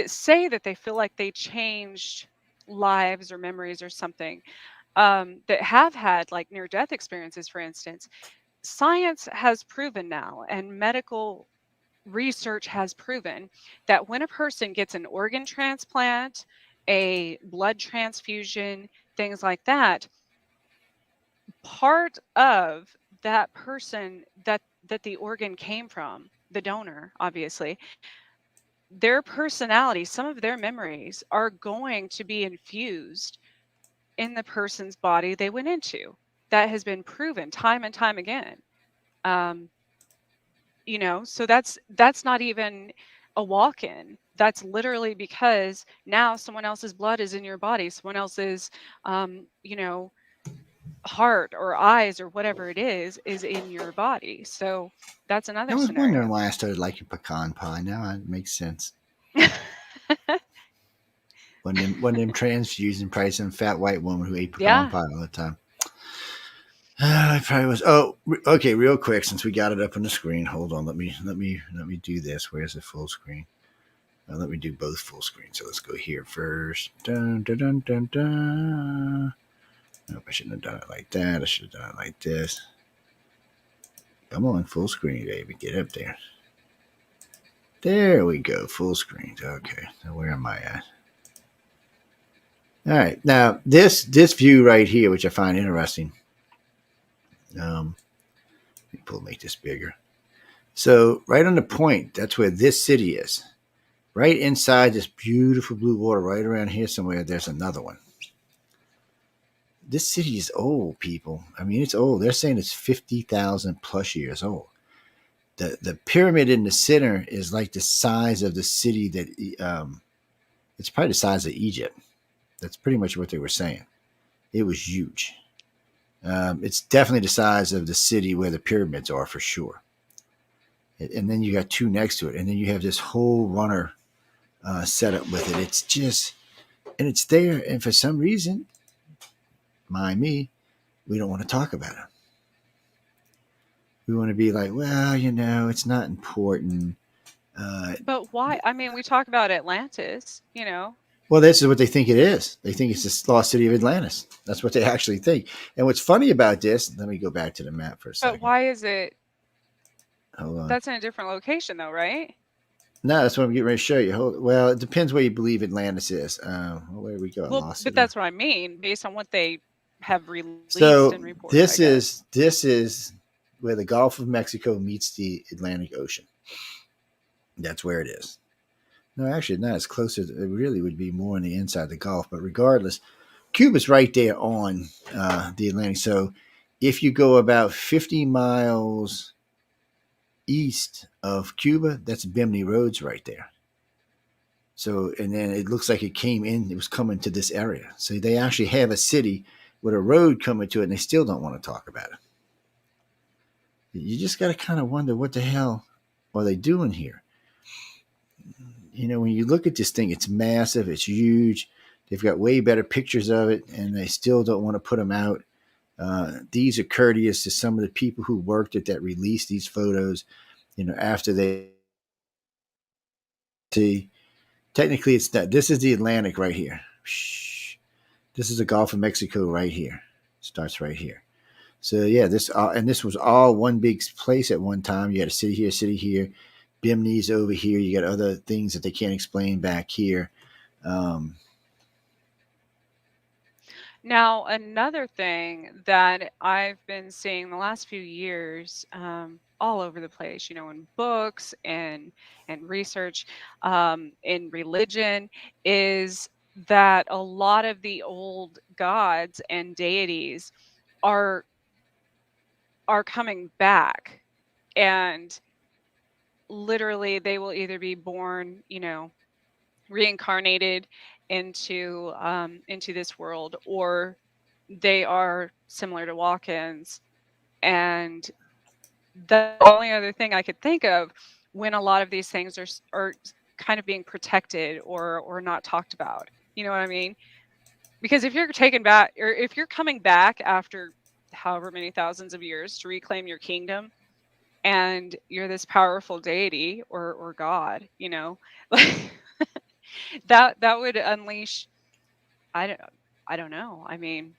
say that they feel like they changed lives or memories or something, that have had like near-death experiences, for instance. Science has proven now, and medical research has proven that when a person gets an organ transplant, a blood transfusion, things like that, part of that person that the organ came from, the donor, obviously, their personality, some of their memories are going to be infused in the person's body they went into. That has been proven time and time again. So that's not even a walk-in. That's literally because now someone else's blood is in your body, someone else's heart or eyes or whatever it is in your body. So that's another I was wondering scenario. why I started liking pecan pie. Now it makes sense. One of them transfusing, probably some fat white woman who ate pecan pie all the time. I probably was. Oh, okay. Real quick, since we got it up on the screen, hold on. Let me do this. Where's the full screen? Let me do both full screen. So let's go here first. Dun, dun, dun, dun, dun. Nope, I shouldn't have done it like that. I should have done it like this. Come on, full screen, baby. Get up there. There we go. Full screen. Okay. So where am I at? All right. Now this view right here, which I find interesting. Let me make this bigger. So right on the point, that's where this city is. Right inside this beautiful blue water, right around here somewhere, there's another one. this city is old, people. I mean, it's old. They're saying it's 50,000 plus years old. The pyramid in the center is like the size of the city that it's probably the size of Egypt. That's pretty much what they were saying. It was huge. It's definitely the size of the city where the pyramids are for sure. And then you got two next to it, and then you have this whole runner set up with it. It's just, and it's there, and for some reason, mind me, we don't want to talk about it. We want to be like, well, it's not important. But why? I mean, we talk about Atlantis, you know. Well, this is what they think it is. They think it's the lost city of Atlantis. That's what they actually think. And what's funny about this, let me go back to the map for a second. But why is it? Hold on. That's in a different location, though, right? No, that's what I'm getting ready to show you. Well, it depends where you believe Atlantis is. Where we go? Well, but that's what I mean, based on what they have released so and reported. this is where the Gulf of Mexico meets the Atlantic Ocean. That's where it is. No, actually, not as close as it really would be more on the inside of the Gulf. But regardless, Cuba's right there on the Atlantic. So if you go about 50 miles east of Cuba, that's Bimini Roads right there. So, and then it looks like it came in, it was coming to this area. So they actually have a city with a road coming to it, and they still don't want to talk about it. You just got to kind of wonder what the hell are they doing here? When you look at this thing, it's massive, it's huge. They've got way better pictures of it, and they still don't want to put them out. These are courteous to some of the people who worked at that released these photos, after they see. Technically, it's that. This is the Atlantic right here. This is the Gulf of Mexico right here. Starts right here. So yeah, this was all one big place at one time. You had a city here. Bimini's over here. You got other things that they can't explain back here. Now, another thing that I've been seeing the last few years, all over the place, in books and research, in religion, is that a lot of the old gods and deities are coming back, and literally they will either be born, reincarnated into this world, or they are similar to walk-ins. And the only other thing I could think of when a lot of these things are kind of being protected or not talked about, you know what I mean? Because if you're taken back, or if you're coming back after however many thousands of years to reclaim your kingdom, and you're this powerful deity or god, like that would unleash, I don't know. I mean,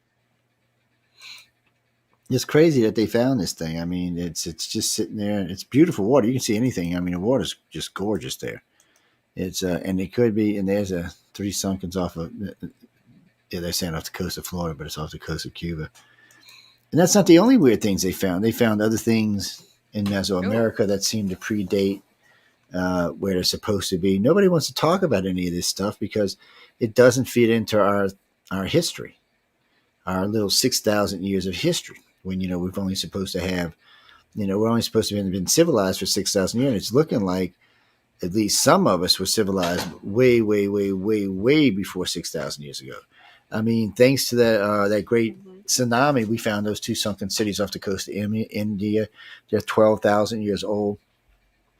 it's crazy that they found this thing. I mean, it's just sitting there, and it's beautiful water. You can see anything. I mean, the water's just gorgeous there. It's and it could be, and there's a 3 sunkens off of. Yeah, they're saying off the coast of Florida, but it's off the coast of Cuba. And that's not the only weird things they found. They found other things in Mesoamerica that seem to predate where they're supposed to be. Nobody wants to talk about any of this stuff because it doesn't fit into our history, our little 6,000 years of history. When we've only supposed to have, we're only supposed to have been civilized for 6,000 years. And it's looking like at least some of us were civilized way, way, way, way, way before 6,000 years ago. I mean, thanks to that great tsunami, we found those 2 sunken cities off the coast of India. They're 12,000 years old.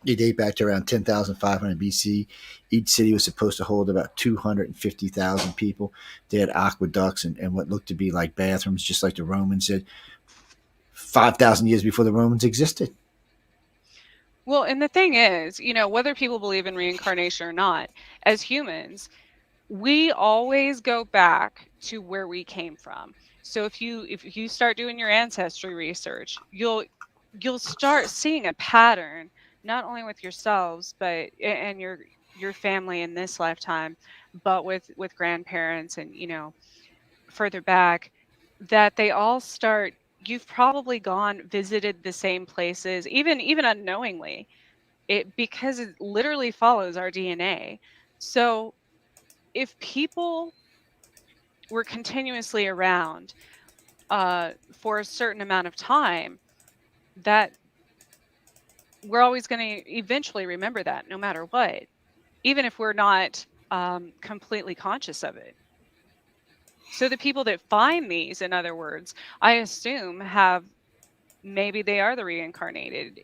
They date back to around 10,500 BC. Each city was supposed to hold about 250,000 people. They had aqueducts and what looked to be like bathrooms, just like the Romans did, 5,000 years before the Romans existed. Well, and the thing is, whether people believe in reincarnation or not, as humans, we always go back to where we came from. So if you start doing your ancestry research, you'll start seeing a pattern, not only with yourselves, but and your family in this lifetime, but with grandparents and further back, that they all start. You've probably visited the same places, even unknowingly, because it literally follows our DNA. So if people were continuously around, for a certain amount of time, that we're always going to eventually remember that no matter what, even if we're not completely conscious of it. So the people that find these, in other words, I assume have, maybe they are the reincarnated,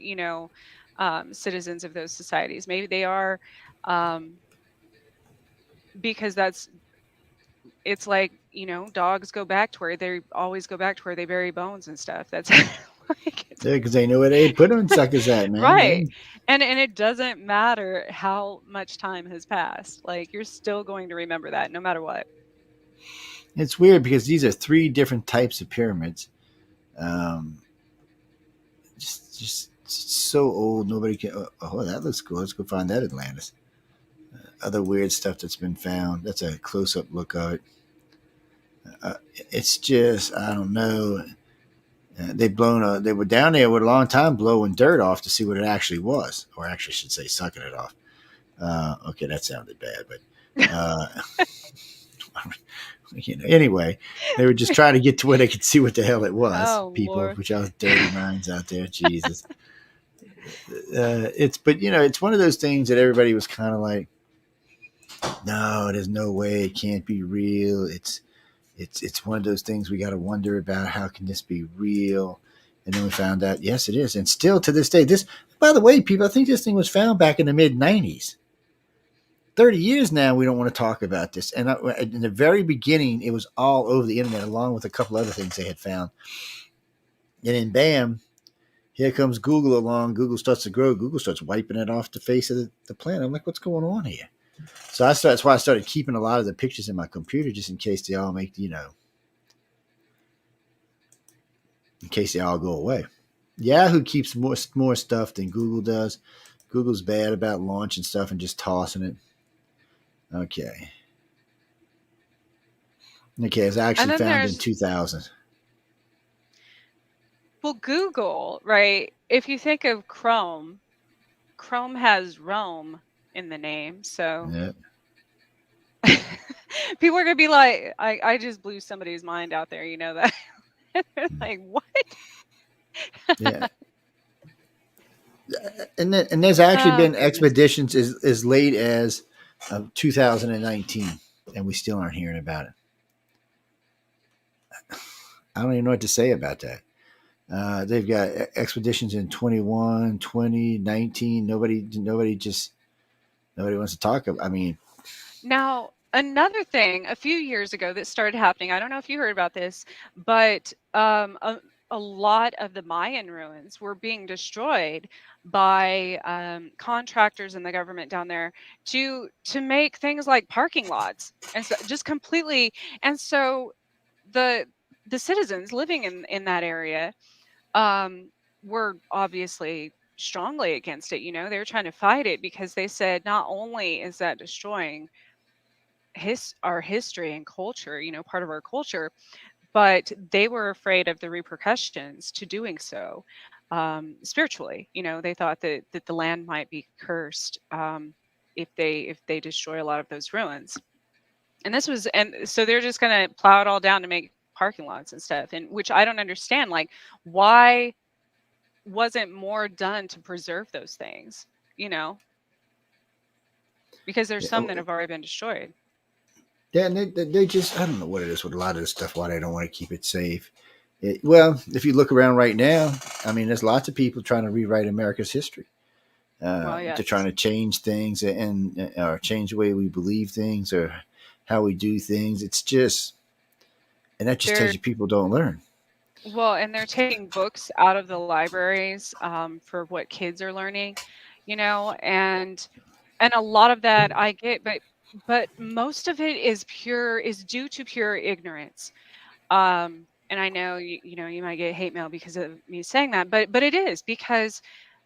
citizens of those societies. Maybe they are, um, because it's like, dogs go back to where they always go back to where they bury bones and stuff. That's like Yeah, because they know where they put them suckers at, man. right. And it doesn't matter how much time has passed. Like, you're still going to remember that no matter what. It's weird because these are three different types of pyramids. Um, just so old, nobody can. Oh, that looks cool. Let's go find that Atlantis. Other weird stuff that's been found. That's a close-up look of it. It's just, I don't know. They were down there with a long time blowing dirt off to see what it actually was, or actually, I should say, sucking it off. Okay, that sounded bad, but anyway, they were just trying to get to where they could see what the hell it was. Oh, People, Lord. which are dirty minds out there, Jesus. It's one of those things that everybody was kind of like, no, there's no way, it can't be real. It's one of those things we got to wonder about. How can this be real? And then we found out, yes, it is. And still to this day, by the way, people, I think this thing was found back in the mid 90s. 30 years now, we don't want to talk about this. And in the very beginning, it was all over the internet, along with a couple other things they had found. And then, bam, here comes Google along. Google starts to grow. Google starts wiping it off the face of the planet. I'm like, what's going on here? So that's why I started keeping a lot of the pictures in my computer, just in case they all in case they all go away. Yahoo keeps more stuff than Google does. Google's bad about launching stuff and just tossing it. Okay, it's actually found in 2000. Well, Google, right? If you think of Chrome has Rome in the name. So Yeah. people are going to be like, I just blew somebody's mind out there. You know that? They're like, what? Yeah. And there's actually been expeditions as late as 2019, and we still aren't hearing about it. I don't even know what to say about that. They've got expeditions in 21, 20, 19. Nobody wants to talk about. I mean, now another thing a few years ago that started happening. I don't know if you heard about this, but a lot of the Mayan ruins were being destroyed by contractors and the government down there to make things like parking lots, and so just completely. And so the citizens living in that area were obviously strongly against it. They were trying to fight it because they said not only is that destroying our history and culture, part of our culture, but they were afraid of the repercussions to doing so spiritually. They thought that the land might be cursed if they destroy a lot of those ruins. And so they're just going to plow it all down to make parking lots and stuff, and which I don't understand. Like, why wasn't more done to preserve those things? Because there's some that have already been destroyed. Yeah, and they just, I don't know what it is with a lot of this stuff, why they don't want to keep it safe. Well, if you look around right now, I mean, there's lots of people trying to rewrite America's history. Yes. To trying to change things and or change the way we believe things or how we do things. It's just, and that just tells you people don't learn. Well, and they're taking books out of the libraries for what kids are learning, and a lot of that I get, but most of it is due to pure ignorance. And I know you might get hate mail because of me saying that, but it is because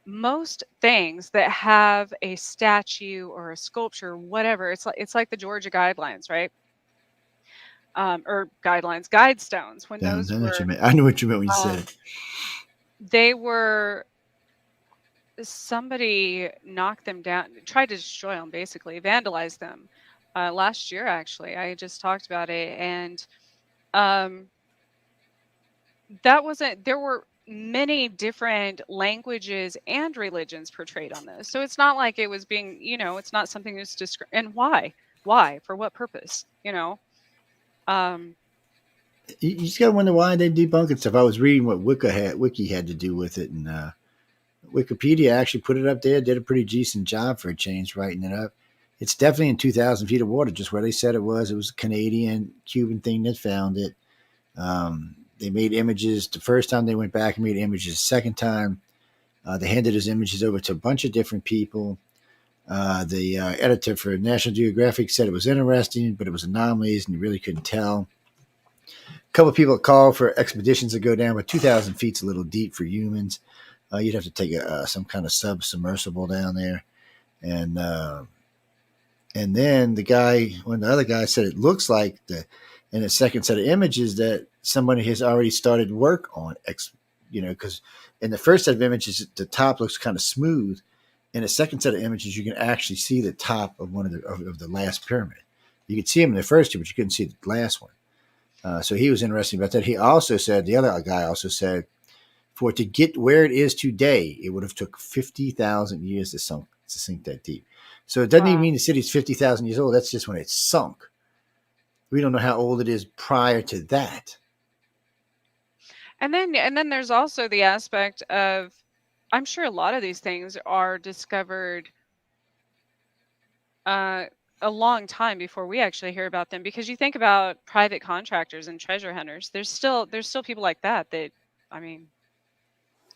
most things that have a statue or a sculpture, whatever, it's like the Georgia guidelines, right? Or guidelines, guidestones. When those were, I know what you meant when you said it. They were, somebody knocked them down, tried to destroy them, basically vandalized them. Last year, actually, I just talked about it, and that wasn't, there were many different languages and religions portrayed on this. So it's not like it was being, it's not something that's and why? Why? For what purpose? Um, You just got to wonder why they debunking stuff. I was reading what Wiki had to do with it, and Wikipedia actually put it up there. Did a pretty decent job for a change, writing it up. It's definitely in 2,000 feet of water, just where they said it was. It was a Canadian Cuban thing that found it. They made images the first time they went back and made images the second time. They handed those images over to a bunch of different people. The editor for National Geographic said it was interesting, but it was anomalies and you really couldn't tell. A couple of people called for expeditions to go down, but 2,000 feet's a little deep for humans. You'd have to take some kind of submersible down there, and then one of the other guys said it looks like in the second set of images that somebody has already started work on because in the first set of images the top looks kind of smooth. In the second set of images, you can actually see the top of one of the last pyramid. You could see them in the first two, but you couldn't see the last one. So he was interested about that. He also said, the other guy also said, for it to get where it is today, it would have took 50,000 years to sink that deep. So it doesn't even mean the city's 50,000 years old. That's just when it sunk. We don't know how old it is prior to that. and then there's also the aspect of, I'm sure a lot of these things are discovered a long time before we actually hear about them, because you think about private contractors and treasure hunters. There's still people like that I mean,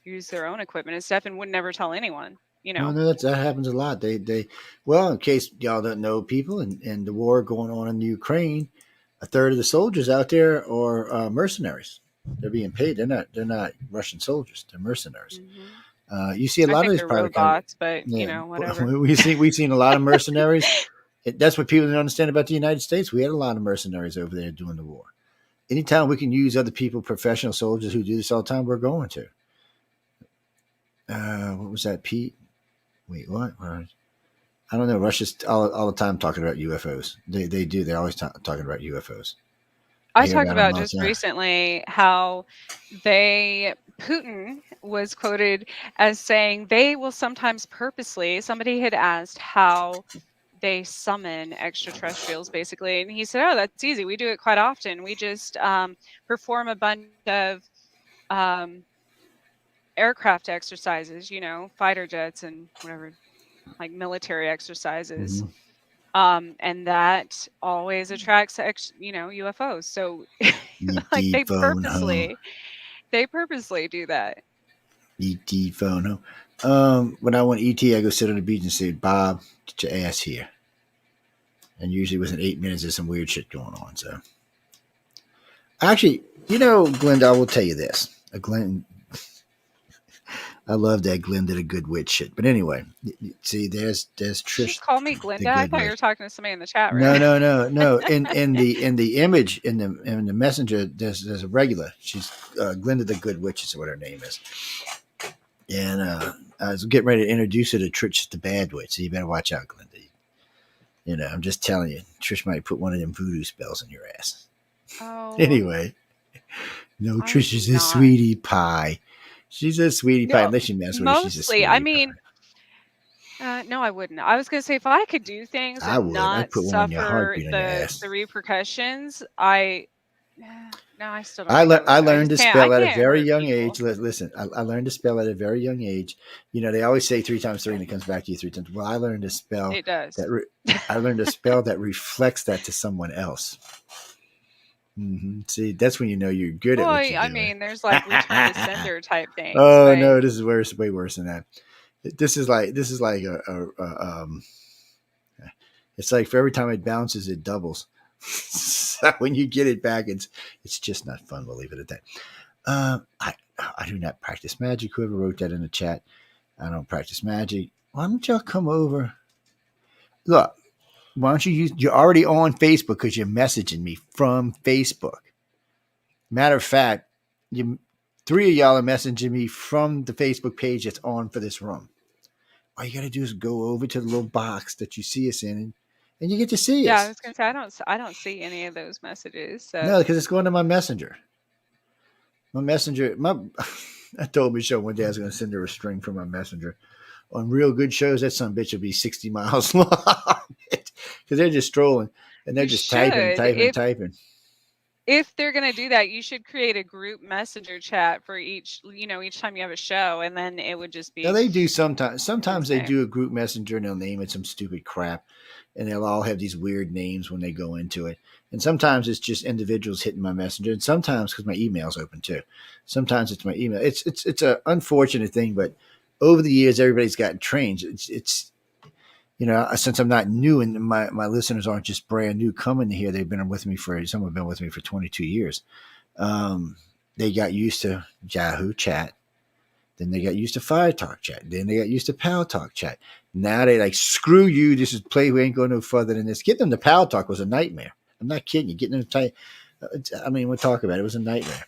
use their own equipment and stuff and would never tell anyone. No, that happens a lot. Well, in case y'all don't know, people, and the war going on in the Ukraine, a third of the soldiers out there are mercenaries. They're being paid. They're not Russian soldiers. They're mercenaries. Mm-hmm. You see a lot of these private robots, but whatever. We've seen a lot of mercenaries. That's what people don't understand about the United States. We had a lot of mercenaries over there during the war. Anytime we can use other people, professional soldiers who do this all the time, we're going to. What was that, Pete? Wait, what? I don't know. Russia's all the time talking about UFOs. They do. They're always talking about UFOs. I talked about just recently how Putin was quoted as saying they will sometimes purposely, somebody had asked how they summon extraterrestrials basically, and he said, oh, that's easy. We do it quite often. We just perform a bunch of aircraft exercises, fighter jets and whatever, like military exercises. Mm-hmm. And that always attracts UFOs. So like they purposely do that. ET phone home. When I want ET, I go sit on the beach and say, Bob, get your ass here. And usually within 8 minutes there's some weird shit going on. So actually, Glenda, I will tell you this. Glenn, I love that Glenn did a good witch shit. But anyway, see, there's Trish. Just call me Glenda. I thought you were talking to somebody in the chat room. No. In the image in the messenger, there's a regular. She's Glenda the Good Witch is what her name is. And I was getting ready to introduce her to Trish the Bad Witch. So you better watch out, Glenda. I'm just telling you, Trish might put one of them voodoo spells in your ass. Oh. Anyway, no, Trish is a sweetie pie. She's a sweetie pie. Unless you mess with her, she's a sweetie pie. No, I wouldn't. I was going to say, if I could do things and not suffer the repercussions, no, I still don't. I learned to spell at a very young age. Listen, I learned to spell at a very young age. They always say 3 times 3 and it comes back to you 3 times. Well, I learned to spell. It does. I learned to spell that reflects that to someone else. Mm-hmm. See, that's when you know you're good at what you're doing. I mean, there's like return to sender type things. Oh no, this is worse, way worse than that. This is like it's like for every time it bounces, it doubles. So when you get it back, it's just not fun. We'll leave it at that. I do not practice magic. Whoever wrote that in the chat, I don't practice magic. Why don't y'all come over? Look, why don't you're already on Facebook because you're messaging me from Facebook. Matter of fact, 3 of y'all are messaging me from the Facebook page that's on for this room. All you got to do is go over to the little box that you see us in and you get to see us. Yeah, I was going to say, I don't see any of those messages. So. No, because it's going to my messenger. My messenger, I told Michelle one day I was going to send her a string from my messenger. On real good shows, that son of a bitch will be 60 miles long because they're just strolling and they're You just typing, should. typing, typing. If they're going to do that, you should create a group messenger chat for each, each time you have a show, and then it would just Now be they do sometimes. Sometimes they insane. do a group messenger and they'll name it some stupid crap, and they'll all have these weird names when they go into it. And sometimes it's just individuals hitting my messenger, and sometimes because my email's open too. Sometimes it's my email. It's a unfortunate thing, but over the years everybody's gotten trained. It's since I'm not new and my listeners aren't just brand new coming here, they've been with me for some have been with me for 22 years. They got used to Yahoo Chat. Then they got used to Fire Talk Chat. Then they got used to Pal Talk Chat. Now they like, screw you. This is play. We ain't going no further than this. Getting them to Pal Talk was a nightmare. I'm not kidding you. Getting them to type. I mean, we'll talk about it. It was a nightmare.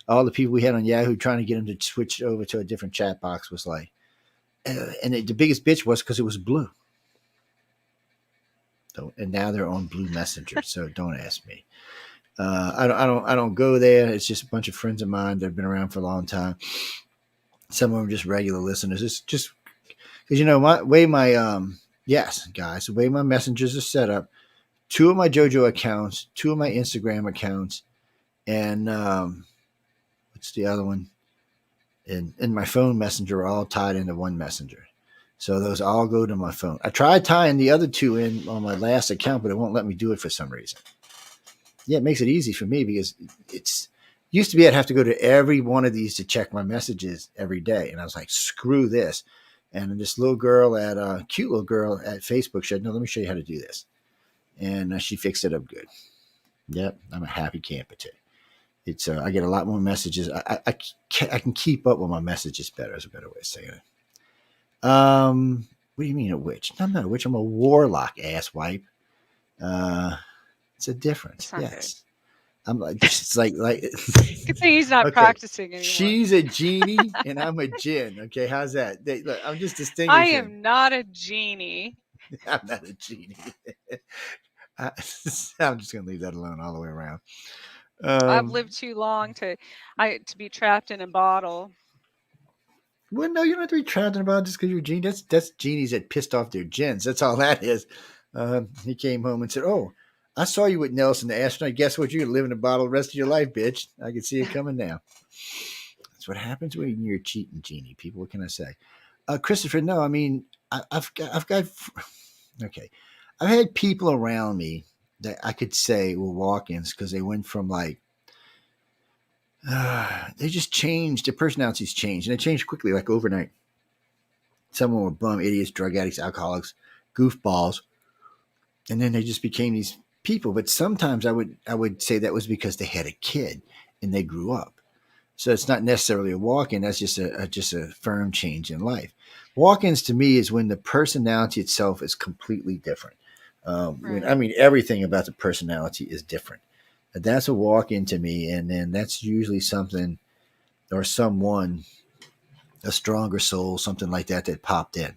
All the people we had on Yahoo trying to get them to switch over to a different chat box was like, the biggest bitch was because it was blue. So, and now they're on Blue Messenger. So don't ask me. I don't go there. It's just a bunch of friends of mine that have been around for a long time. Some of them just regular listeners. It's just because yes, guys, the way my messengers are set up, 2 of my JoJo accounts, 2 of my Instagram accounts, and what's the other one? And my phone messenger are all tied into one messenger. So those all go to my phone. I tried tying the other 2 in on my last account, but it won't let me do it for some reason. Yeah, it makes it easy for me because it's used to be I'd have to go to every one of these to check my messages every day. And I was like, screw this. And this little girl cute little girl at Facebook said, no, let me show you how to do this. And she fixed it up good. Yep, I'm a happy camper too. It's I get a lot more messages. I can keep up with my messages better. Is a better way of saying it. What do you mean a witch? No, I'm not a witch. I'm a warlock, asswipe. It's a difference. It's not Yes. I'm like, it's like good. Good thing he's not okay. practicing anymore. She's a genie and I'm a djinn. Okay, how's that? Look, I'm just I distinguishing. am not a genie. I'm not a genie. I'm just gonna leave that alone all the way around. I've lived too long to be trapped in a bottle. Well, no, you don't have to be trapped in a bottle just because you're a genie. That's genies that pissed off their gins. That's all that is. He came home and said, "Oh, I saw you with Nelson the astronaut. Guess what? You're gonna live in a bottle the rest of your life, bitch. I can see it coming now." That's what happens when you're a cheating genie. People, what can I say? Christopher, no, I mean, I've got, okay. I've had people around me that I could say were walk-ins because they went from like, they just changed, their personalities changed, and they changed quickly, like overnight. Some were bum idiots, drug addicts, alcoholics, goofballs, and then they just became these people. But sometimes I would say that was because they had a kid and they grew up. So it's not necessarily a walk-in. That's just a firm change in life. Walk-ins to me is when the personality itself is completely different. Right. I mean, everything about the personality is different. That's a walk-in to me, and then that's usually something or someone, a stronger soul, something like that popped in.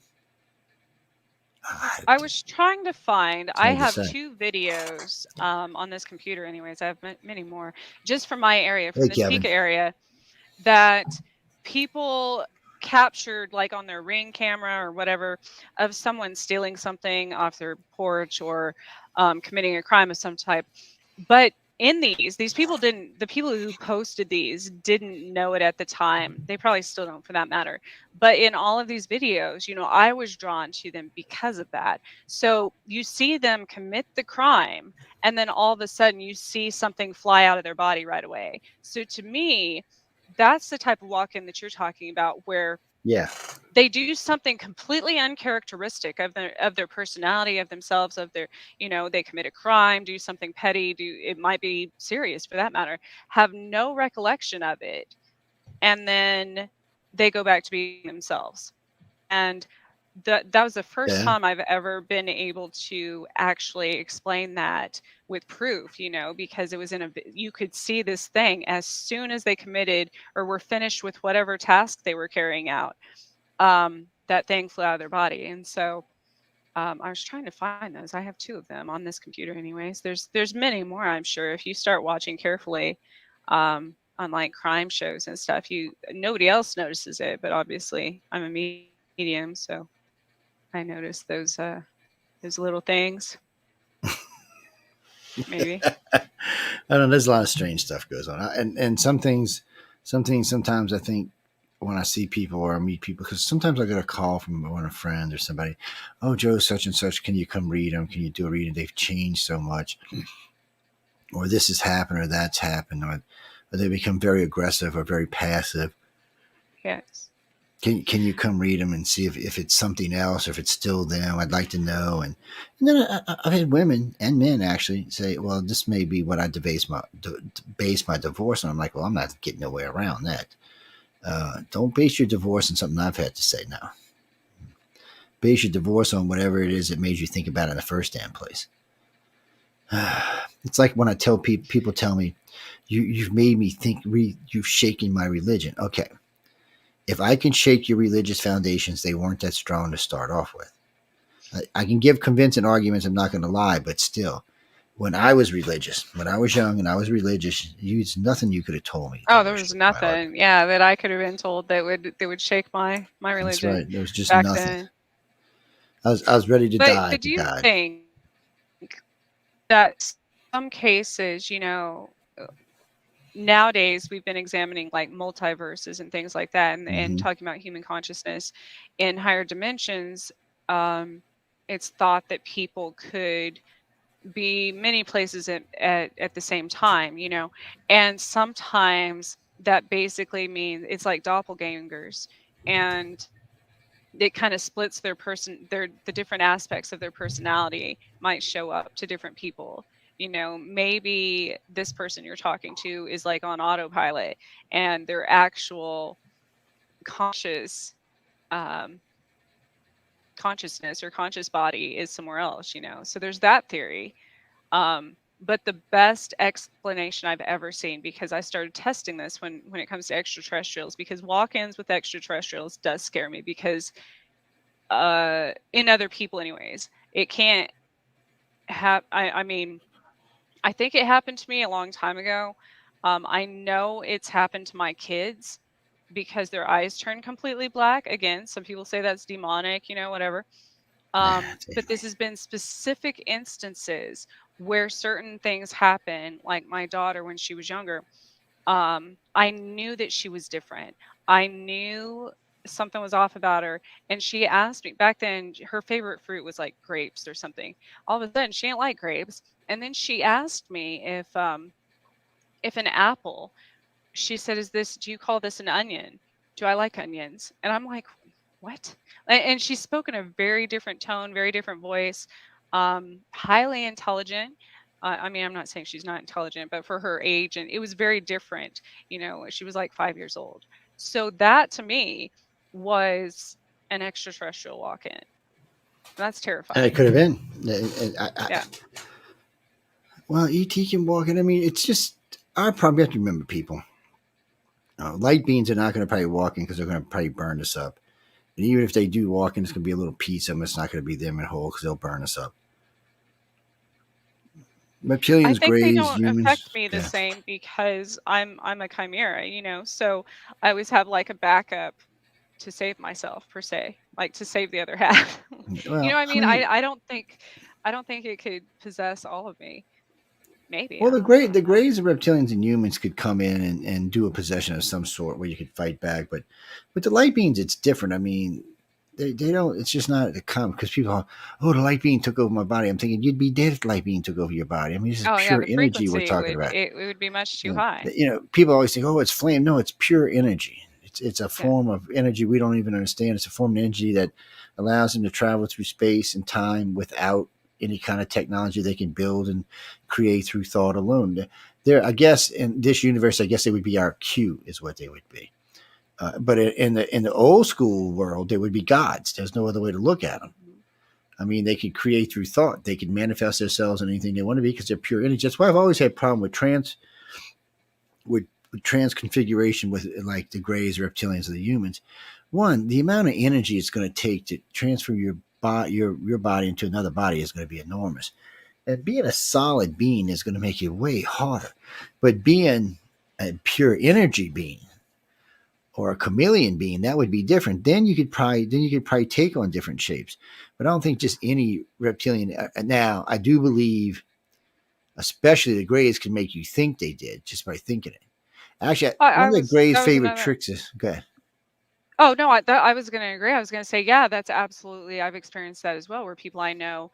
I was trying to find. I hard to have say. 2 videos on this computer. Anyways, I have many more just from my area, from Hey, the Kevin. Topeka area, that people captured, like on their Ring camera or whatever, of someone stealing something off their porch or committing a crime of some type. But in these people didn't, the people who posted these didn't know it at the time. They probably still don't for that matter. But in all of these videos, I was drawn to them because of that. So you see them commit the crime, and then all of a sudden you see something fly out of their body right away. So to me, that's the type of walk-in that you're talking about, where Yeah. they do something completely uncharacteristic of their personality, of themselves, of their, they commit a crime, do something petty, it might be serious for that matter, have no recollection of it, and then they go back to being themselves. And that was the first Yeah. time I've ever been able to actually explain that with proof, because it was you could see this thing as soon as they committed or were finished with whatever task they were carrying out. That thing flew out of their body. And so I was trying to find those. I have 2 of them on this computer anyways. There's many more, I'm sure, if you start watching carefully. on like crime shows and stuff. Nobody else notices it, but obviously I'm a medium, so I notice those little things. Maybe. I don't know. There's a lot of strange stuff goes on, and some things sometimes I think when I see people or I meet people, because sometimes I get a call from one of a friend or somebody, oh Joe, such and such, can you come read them? Can you do a reading? They've changed so much, or this has happened, or that's happened, or they become very aggressive or very passive. Yes. Can you come read them and see if it's something else or if it's still them? I'd like to know. And then I've had women and men actually say, well, this may be what I base my divorce on. I'm like, well, I'm not getting no way around that. Don't base your divorce on something I've had to say now. Base your divorce on whatever it is that made you think about it in the first damn place. It's like when I tell people tell me, you've made me think, you've shaken my religion. Okay. If I can shake your religious foundations, they weren't that strong to start off with. I can give convincing arguments, I'm not going to lie, but still, when I was religious, when I was young and I was religious, there's nothing you could have told me. Oh, there was nothing, that I could have been told that would shake my religion. That's right. There was just back nothing. then. I was ready to die. But do you think that some cases, nowadays we've been examining like multiverses and things like that, and talking about human consciousness in higher dimensions, it's thought that people could be many places at the same time, and sometimes that basically means it's like doppelgangers, and it kind of splits the different aspects of their personality might show up to different people. Maybe this person you're talking to is like on autopilot and their actual consciousness or conscious body is somewhere else, so there's that theory. But the best explanation I've ever seen, because I started testing this when it comes to extraterrestrials, because walk-ins with extraterrestrials does scare me, because in other people anyways, it can't have, I mean, I think it happened to me a long time ago. I know it's happened to my kids because their eyes turn completely black. Again, some people say that's demonic, whatever. But this has been specific instances where certain things happen, like my daughter when she was younger. I knew that she was different. I knew something was off about her, and she asked me back then, her favorite fruit was like grapes or something. All of a sudden she didn't like grapes, and then she asked me if an apple, she said, do you call this an onion? Do I like onions? And I'm like, what? And she spoke in a very different tone, very different voice, highly intelligent. I mean, I'm not saying she's not intelligent, but for her age, and it was very different. She was like 5 years old. So that to me was an extraterrestrial walk-in. That's terrifying. And it could have been. Yeah. Well, ET can walk in. I mean, it's just, I probably have to remember people. Light beings are not going to probably walk in because they're going to probably burn us up. And even if they do walk in, it's going to be a little piece of them. It's not going to be them in whole because they'll burn us up. Reptilians, I think grays, they don't humans, affect me the same because I'm a chimera, so I always have like a backup to save myself, per se, like to save the other half. Well, I mean, I don't think it could possess all of me. Maybe. Well, the grays of reptilians and humans could come in and do a possession of some sort where you could fight back, but with the light beings, it's different. I mean, they don't. It's just not a common, because people are, oh, the light being took over my body. I'm thinking you'd be dead if the light being took over your body. I mean, this is pure the energy we're frequency talking about. It would be much too high. People always think, oh, it's flame. No, it's pure energy. It's a form of energy we don't even understand. It's a form of energy that allows them to travel through space and time without any kind of technology they can build and create through thought alone. I guess in this universe, I guess they would be our Q, is what they would be. But in the old school world, they would be gods. There's no other way to look at them. I mean, they could create through thought. They could manifest themselves in anything they want to be because they're pure energy. That's why I've always had a problem with transconfiguration with like the grays, reptilians, or the humans. One, the amount of energy it's going to take to transfer your body into another body is going to be enormous. And being a solid being is going to make it way harder. But being a pure energy being or a chameleon being, that would be different. Then you could probably take on different shapes. But I don't think just any reptilian. Now, I do believe, especially the Greys, can make you think they did just by thinking it. Actually, one I of the was Greys' that was favorite another. tricks is go ahead. Oh no, I was going to agree. I was going to say, yeah, that's absolutely. I've experienced that as well, where people I know,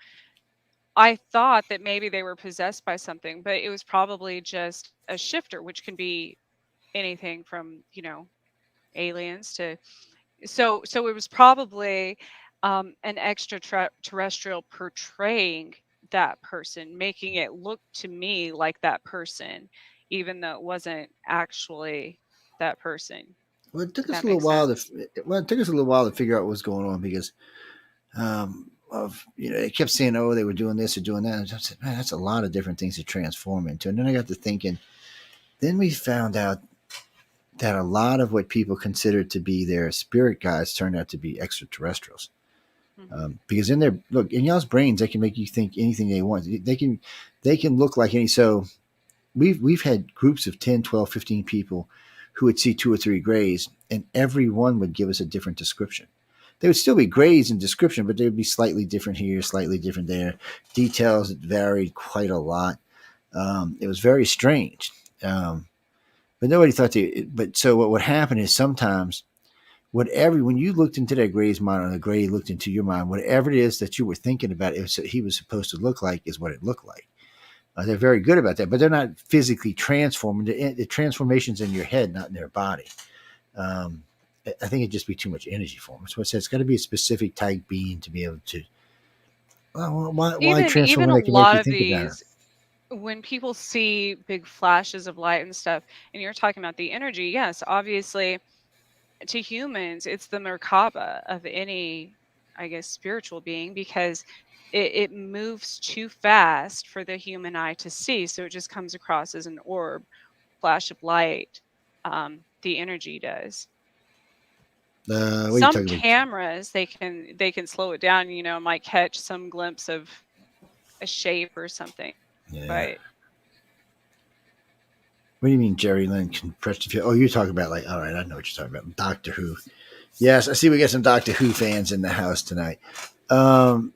I thought that maybe they were possessed by something, but it was probably just a shifter, which can be anything from aliens to. So it was probably an extraterrestrial portraying that person, making it look to me like that person, even though it wasn't actually that person. Well, it took If us that a little makes while sense. it took us a little while to figure out what was going on because of they kept saying, oh, they were doing this or doing that. And I said, man, that's a lot of different things to transform into. And then I got to thinking. Then we found out that a lot of what people considered to be their spirit guides turned out to be extraterrestrials. Hmm. Because in their look in y'all's brains, they can make you think anything they want. They can look like any. So we've had groups of 10, 12, 15 people who would see 2 or 3 grays, and every one would give us a different description. They would still be grays in description, but they would be slightly different here, slightly different there. Details that varied quite a lot. It was very strange. But nobody thought they. But so what would happen is sometimes whatever when you looked into that gray's mind or the gray looked into your mind, whatever it is that you were thinking about, he was supposed to look like is what it looked like. They're very good about that, but they're not physically transforming. The transformation's in your head, not in their body. Um, I think it'd just be too much energy for them. So it says it's got to be a specific type being to be able to. Well, why transform Even when a they can make lot you of think about it? these, when people see big flashes of light and stuff, and you're talking about the energy, yes, obviously to humans, it's the Merkaba of any, I guess, spiritual being, because it moves too fast for the human eye to see. So it just comes across as an orb, flash of light. The energy does. What are you Some talking about? cameras they can slow it down, might catch some glimpse of a shape or something. Yeah. But What do you mean, Jerry Lynn compressed? Oh, you're talking about like. All right, I know what you're talking about. Doctor Who. Yes, I see. We got some Doctor Who fans in the house tonight. Um,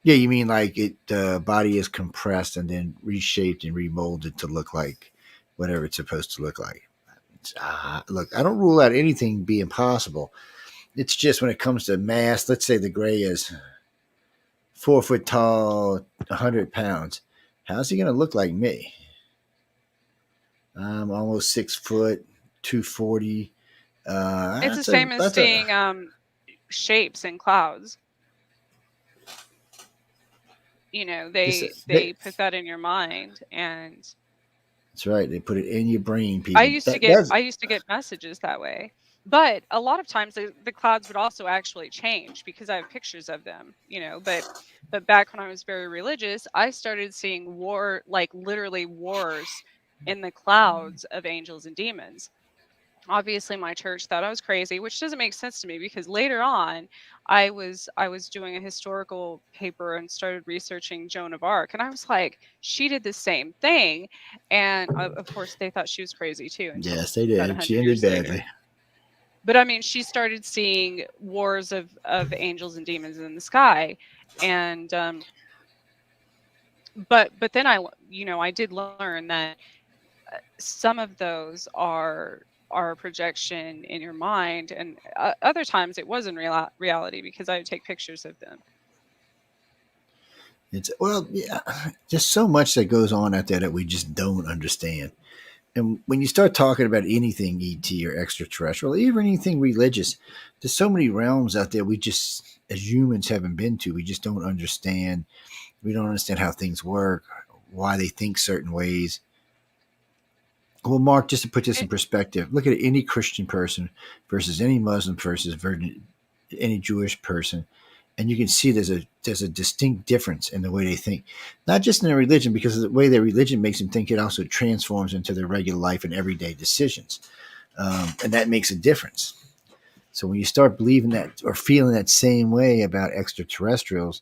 yeah, you mean like the body is compressed and then reshaped and remolded to look like whatever it's supposed to look like. Look, I don't rule out anything being possible. It's just when it comes to mass, let's say the gray is 4 foot tall, 100 pounds. How's he going to look like me? I'm almost 6 foot, 240. it's the same as That's a seeing shapes in clouds. this, They put that in your mind, and that's right. They put it in your brain, I people. used to That get does. I used to get messages that way. But a lot of times the clouds would also actually change because I have pictures of them, but back when I was very religious, I started seeing like literally wars in the clouds of angels and demons. Obviously my church thought I was crazy, which doesn't make sense to me, because later on I was doing a historical paper and started researching Joan of Arc, and I was like, she did the same thing. And of course they thought she was crazy too, until Yes, they about did. 100 She ended years later. badly. But I mean, she started seeing wars of angels and demons in the sky. And but then I did learn that some of those are a projection in your mind, and other times it was in reality, because I would take pictures of them. It's well, yeah, just so much that goes on out there that we just don't understand. And when you start talking about anything ET or extraterrestrial, even anything religious, there's so many realms out there we just, as humans, haven't been to. We just don't understand. We don't understand how things work, why they think certain ways. Well, Mark, just to put this in It, perspective, look at any Christian person versus any Muslim versus any Jewish person, and you can see there's a distinct difference in the way they think, not just in their religion, because of the way their religion makes them think. It also transforms into their regular life and everyday decisions, and that makes a difference. So when you start believing that or feeling that same way about extraterrestrials,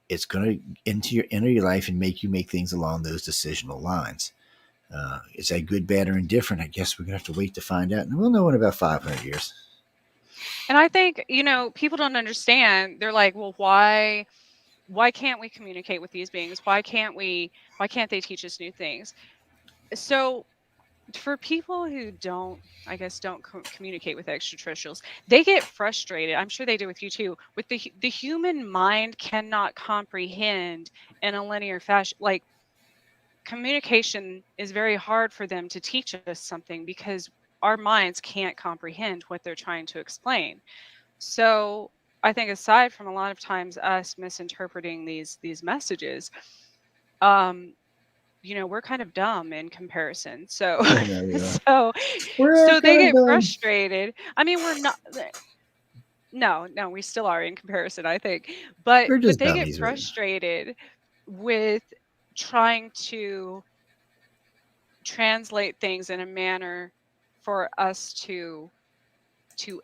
it's going to enter your life and make you make things along those decisional lines. Is that good, bad, or indifferent? I guess we're going to have to wait to find out. And we'll know in about 500 years. And I think, people don't understand. They're like, well, why can't we communicate with these beings? Why can't they teach us new things? So for people who I guess don't communicate with extraterrestrials, they get frustrated. I'm sure they do with you too. With the human mind cannot comprehend in a linear fashion. Like, communication is very hard for them to teach us something because our minds can't comprehend what they're trying to explain. So I think aside from a lot of times us misinterpreting these messages, we're kind of dumb in comparison. So Yeah, we are. so We're they kind get of frustrated. I mean, we're not. No, we still are in comparison, I think. But we're just they get dummies, right? frustrated with trying to translate things in a manner for us to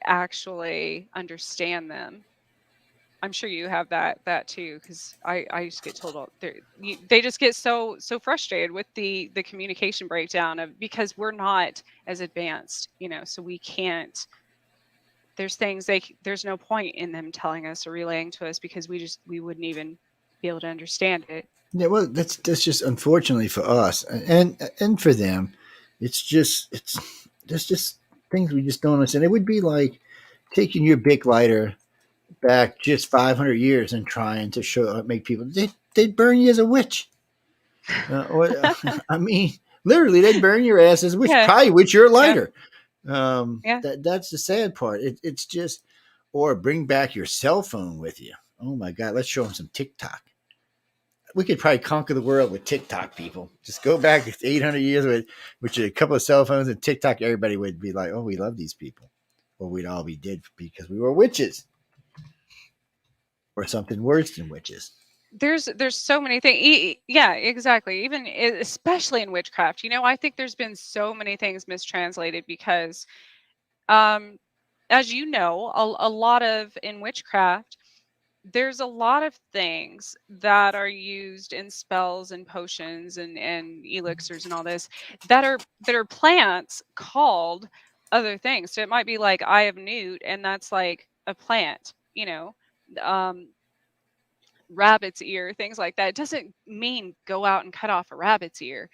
actually understand them. I'm sure you have that too, because I used to get told they just get so frustrated with the communication breakdown because we're not as advanced, so we can't. There's things there's no point in them telling us or relaying to us because we wouldn't even be able to understand it. Yeah, well, that's just unfortunately for us and for them, it's there's just things we just don't understand. It would be like taking your Bic lighter back just 500 years and trying to make people they'd burn you as a witch. I mean, literally, they'd burn your ass as a witch, Yeah, probably with your yeah, lighter. yeah. That's the sad part. It's just, or bring back your cell phone with you. Oh my God, let's show them some TikTok. We could probably conquer the world with TikTok, people. Just go back 800 years with a couple of cell phones and TikTok. Everybody would be like, "Oh, we love these people," or we'd all be dead because we were witches, or something worse than witches. There's so many things. Yeah, exactly. Even especially in witchcraft, I think there's been so many things mistranslated because, um, as you know, a lot of in witchcraft, there's a lot of things that are used in spells and potions and elixirs and all this that are plants called other things. So it might be like Eye of Newt, and that's like a plant, um, rabbit's ear, things like that. It doesn't mean go out and cut off a rabbit's ear.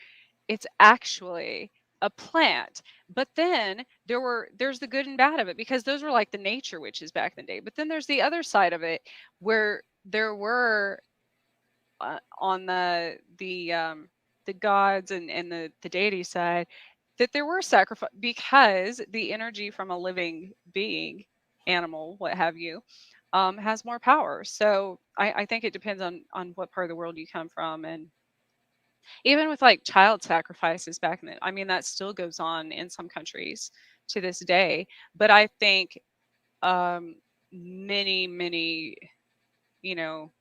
It's actually a plant. But then there's the good and bad of it because those were like the nature witches back in the day. But then there's the other side of it where there were on the gods and the deity side that there were sacrifice because the energy from a living being, animal, what have you, has more power. So I think it depends on what part of the world you come from. And even with like child sacrifices back in I mean, that still goes on in some countries to this day. But I think um, many,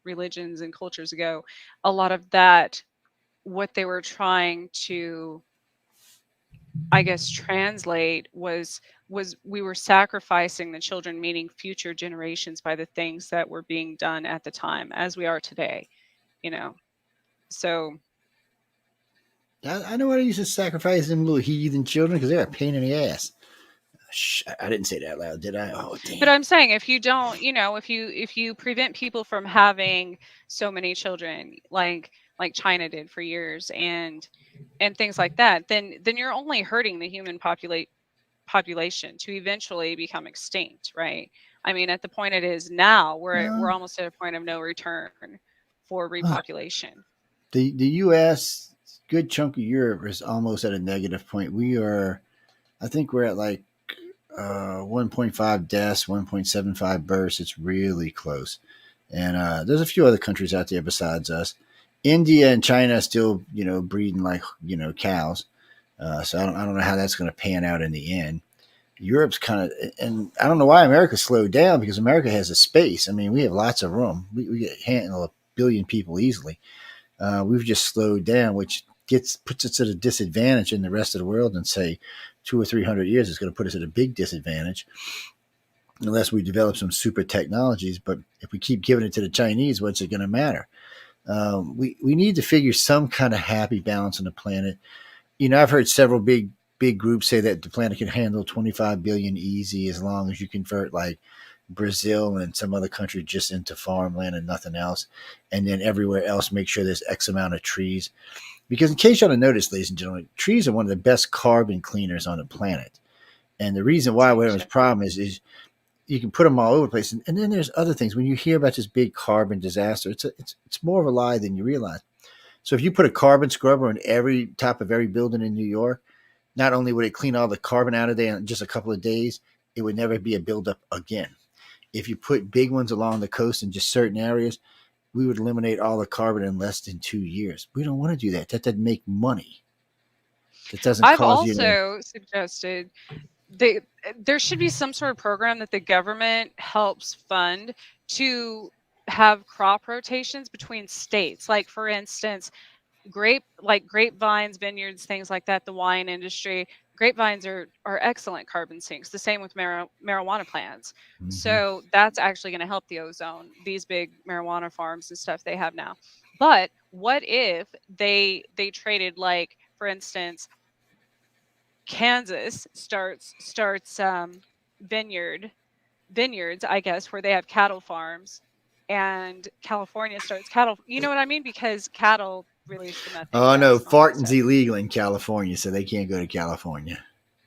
religions and cultures ago, a lot of that, what they were trying to, I guess, translate was we were sacrificing the children, meaning future generations, by the things that were being done at the time, as we are today. So I know I used to sacrifice them little heathen children because they're a pain in the ass. Shh, I didn't say that out loud, did I? Oh, damn. but I'm saying, if you don't, if you prevent people from having so many children, like China did for years, and things like that, then you're only hurting the human population to eventually become extinct, right? I mean, at the point it is now, we're almost at a point of no return for repopulation. The U.S., good chunk of Europe is almost at a negative point. I think we're at like 1.5 deaths, 1.75 births. It's really close. And there's a few other countries out there besides us. India and China are still, breeding like, cows. So I don't know how that's going to pan out in the end. Europe's kind of, and I don't know why America slowed down because America has a space. I mean, we have lots of room. We get handle a billion people easily. We've just slowed down, which puts us at a disadvantage in the rest of the world. And say 200 or 300 years is going to put us at a big disadvantage unless we develop some super technologies. But if we keep giving it to the Chinese, what's it going to matter? We need to figure some kind of happy balance on the planet. I've heard several big groups say that the planet can handle 25 billion easy as long as you convert like Brazil and some other country just into farmland and nothing else, and then everywhere else make sure there's X amount of trees. Because in case you don't notice, ladies and gentlemen, trees are one of the best carbon cleaners on the planet. And the reason why we're having this problem is you can put them all over the place. And then there's other things. When you hear about this big carbon disaster, it's more of a lie than you realize. So if you put a carbon scrubber on every top of every building in New York, not only would it clean all the carbon out of there in just a couple of days, it would never be a buildup again. If you put big ones along the coast in just certain areas, we would eliminate all the carbon in less than 2 years. We don't want to do that. That doesn't make money. That doesn't I've cause you to. also suggested there should be some sort of program that the government helps fund to have crop rotations between states. Like for instance, grapevines, vineyards, things like that, the wine industry. Grapevines are excellent carbon sinks. The same with marijuana plants. Mhm. So that's actually going to help the ozone. These big marijuana farms and stuff they have now. But what if they traded, like for instance, Kansas starts vineyards, I guess, where they have cattle farms, and California starts cattle. You know what I mean? Because cattle release the methane Oh no, gas and all that farting's stuff. illegal in California, so they can't go to California.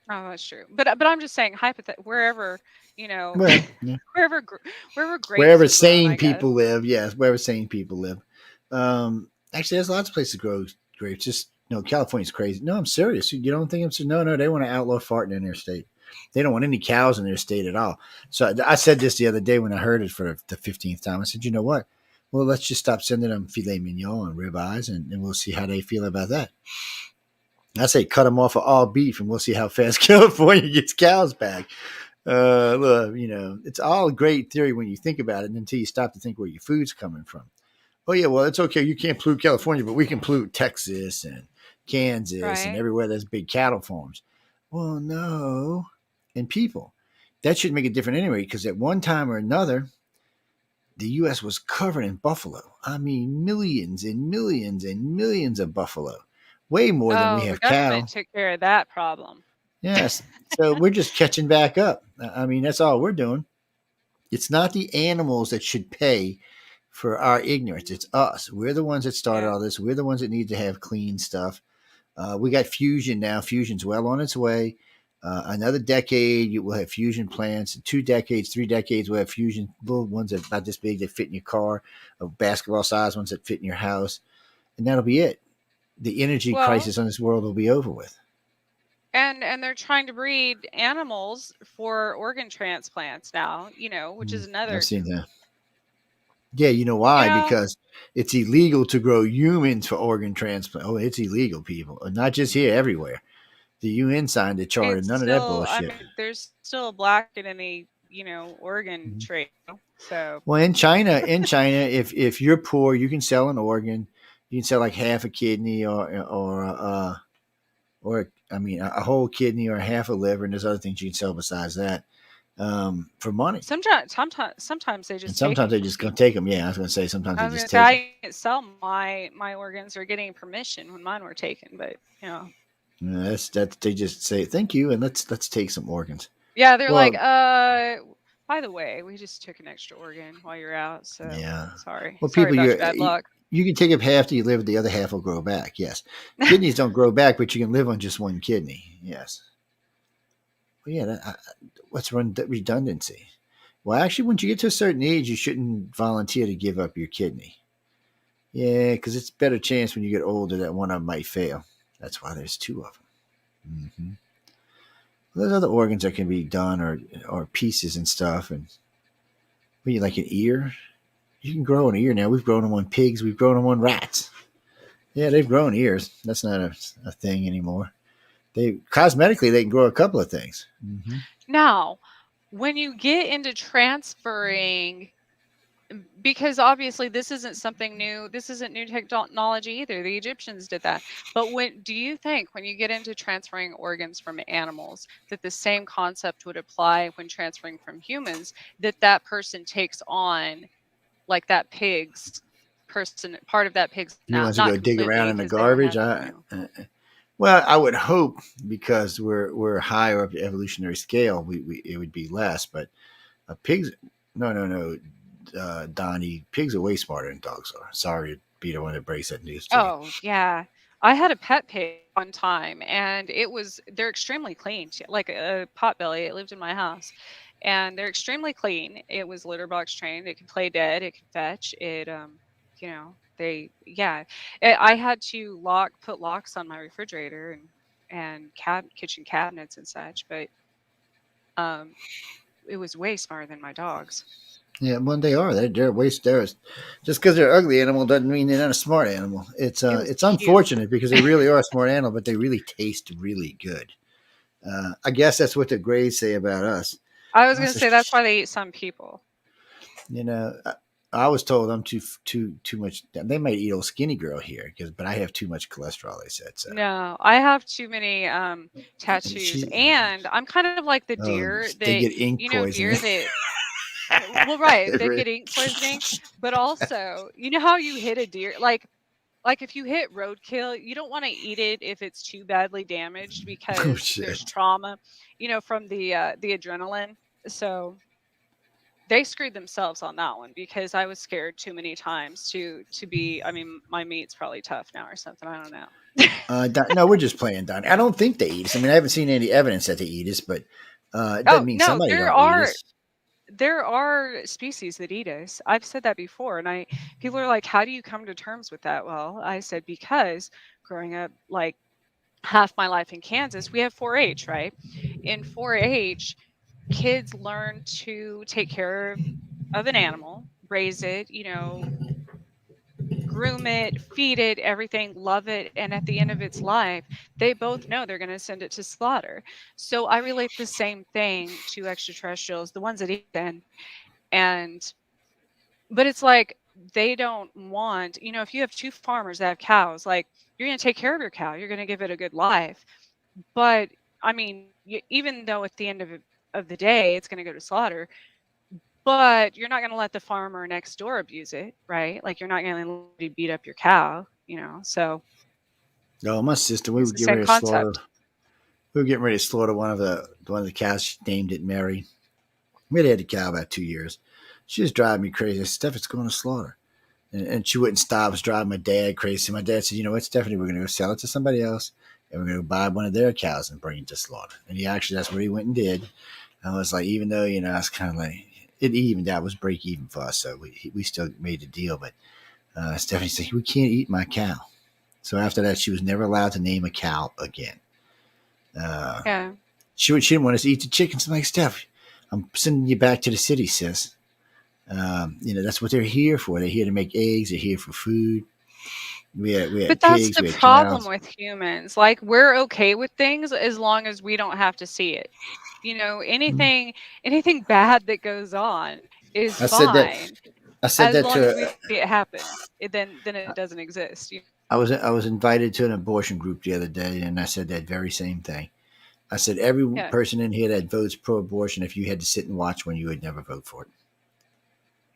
Oh, that's true. But I'm just saying, wherever Well, yeah. wherever grapes Wherever are grown, sane I guess. people live, yes, wherever sane people live. Actually, there's lots of places to grow grapes. Just California's crazy. No, I'm serious. You don't think I'm serious? No, they want to outlaw farting in their state. They don't want any cows in their state at all. So I said this the other day when I heard it for the 15th time. I said, you know what? Well, let's just stop sending them filet mignon and ribeyes, and we'll see how they feel about that. I say cut them off of all beef, and we'll see how fast California gets cows back. Look, it's all a great theory when you think about it, until you stop to think where your food's coming from. Oh yeah, well it's okay. You can't pollute California, but we can pollute Texas and Kansas and Right. everywhere there's big cattle farms. Well, no, and people, that should make it different anyway. Because at one time or another, the U.S. was covered in buffalo. I mean, millions and millions and millions of buffalo, way more than we Oh, the have cattle. government took care of that problem. Yes, so we're just catching back up. I mean, that's all we're doing. It's not the animals that should pay for our ignorance. It's us. We're the ones that started Yeah. all this. We're the ones that need to have clean stuff. We got fusion now. Fusion's well on its way. Another decade, you will have fusion plants. 2 decades, 3 decades, we'll have fusion, little ones that about this big that fit in your car, basketball size ones that fit in your house. And that'll be it. The energy Well, crisis on this world will be over with. and they're trying to breed animals for organ transplants now, which is another. I've seen that. Yeah, you know why? Because it's illegal to grow humans for organ transplant. Oh, it's illegal, people. Not just here, everywhere. The UN signed a charter. None of that bullshit. There's still a black in any, organ trade. So well, in China, if you're poor, you can sell an organ. You can sell like half a kidney or I mean a whole kidney or half a liver, and there's other things you can sell besides that. For money. Sometimes they just. And sometimes they just go take them. Yeah, I was going to say sometimes they just take. I didn't sell my organs or getting permission when mine were taken, but that's they just say thank you and let's take some organs. Yeah, they're like, by the way, we just took an extra organ while you're out, so yeah, sorry. Well, sorry about your bad luck. You can take up half to your liver, the other half will grow back. Yes, kidneys don't grow back, but you can live on just one kidney. Yes. Well, yeah, what's redundancy? Well, actually, once you get to a certain age, you shouldn't volunteer to give up your kidney. Yeah, because it's a better chance when you get older that one of them might fail. That's why there's 2 of them. Mm-hmm. Well, there's other organs that can be done or pieces and stuff. And like an ear? You can grow an ear now. We've grown them on pigs. We've grown them on rats. Yeah, they've grown ears. That's not a thing anymore. Cosmetically, they can grow a couple of things. Mm-hmm. Now, when you get into transferring, because obviously this isn't something new, this isn't new technology either. The Egyptians did that. But do you think when you get into transferring organs from animals that the same concept would apply when transferring from humans, that person takes on like that pig's person, part of that pig's you want to go dig around in the garbage? Well, I would hope because we're higher up the evolutionary scale, we it would be less. But pigs, no, no, no, Donnie, pigs are way smarter than dogs are. Sorry to be the one that breaks that news to you. Oh, yeah. I had a pet pig one time and they're extremely clean, like a potbelly. It lived in my house and they're extremely clean. It was litter box trained. It can play dead. It can fetch. Yeah. I had to put locks on my refrigerator and kitchen cabinets and such, but um, it was way smarter than my dogs. Yeah, well, they are. They're waste. They're just because they're an ugly animal doesn't mean they're not a smart animal. It was It's cute. unfortunate because they really are a smart animal, but they really taste really good. I guess that's what the Greys say about us. I was going Us to is- say that's why they eat some people. You know, I was told I'm too much. They might eat old skinny girl here but I have too much cholesterol. They said so. No, I have too many And tattoos, she, and I'm kind of like the oh, deer they that get ink deer poisoning. that well, right, They that really- get ink poisoning, but also, you know how you hit a deer like if you hit roadkill, you don't want to eat it if it's too badly damaged oh because shit! there's trauma, from the adrenaline. So they screwed themselves on that one because I was scared too many times to be. I mean, my meat's probably tough now or something. I don't know. No, we're just playing, Don. I don't think they eat us. I mean, I haven't seen any evidence that they eat us, but it doesn't Oh mean no, somebody there don't eat are us. there are species that eat us. I've said that before, and I people are like, "How do you come to terms with that?" Well, I said because growing up, like half my life in Kansas, we have 4-H, right? In 4-H, kids learn to take care of an animal, raise it, groom it, feed it, everything, love it, and at the end of its life, they both know they're going to send it to slaughter. So I relate the same thing to extraterrestrials, the ones that eat them, and but it's like they don't want, if you have two farmers that have cows, like you're going to take care of your cow, you're going to give it a good life. But I mean, even though at the end of the day, it's going to go to slaughter, but you're not going to let the farmer next door abuse it, right? Like you're not going to let you beat up your cow, So No, my sister, we it's were the getting same ready to slaughter. concept. We were getting ready to slaughter one of the cows. She named it Mary. We had the cow about 2 years. She was driving me crazy. I said, Steph, it's going to slaughter. And she wouldn't stop. It was driving my dad crazy. My dad said, you know what, Stephanie, we're going to go sell it to somebody else, and we're going to buy one of their cows and bring it to slaughter. And that's what he went and did. I was like, even though, I was kind of like, it evened out. It was break even for us. So we still made the deal. But Stephanie said, we can't eat my cow. So after that, she was never allowed to name a cow again. Uh, Yeah. she didn't want us to eat the chickens. I'm like, Steph, I'm sending you back to the city, sis. That's what they're here for. They're here to make eggs. They're here for food. We But had that's pigs. the We had problem cows. with humans. Like we're okay with things as long as we don't have to see it. Anything bad that goes on is I said that. fine I said as that long as to. we see it happen. Then it doesn't exist. I was invited to an abortion group the other day, and I said that very same thing. I said every Yeah. person in here that votes pro-abortion, if you had to sit and watch one, you would never vote for it.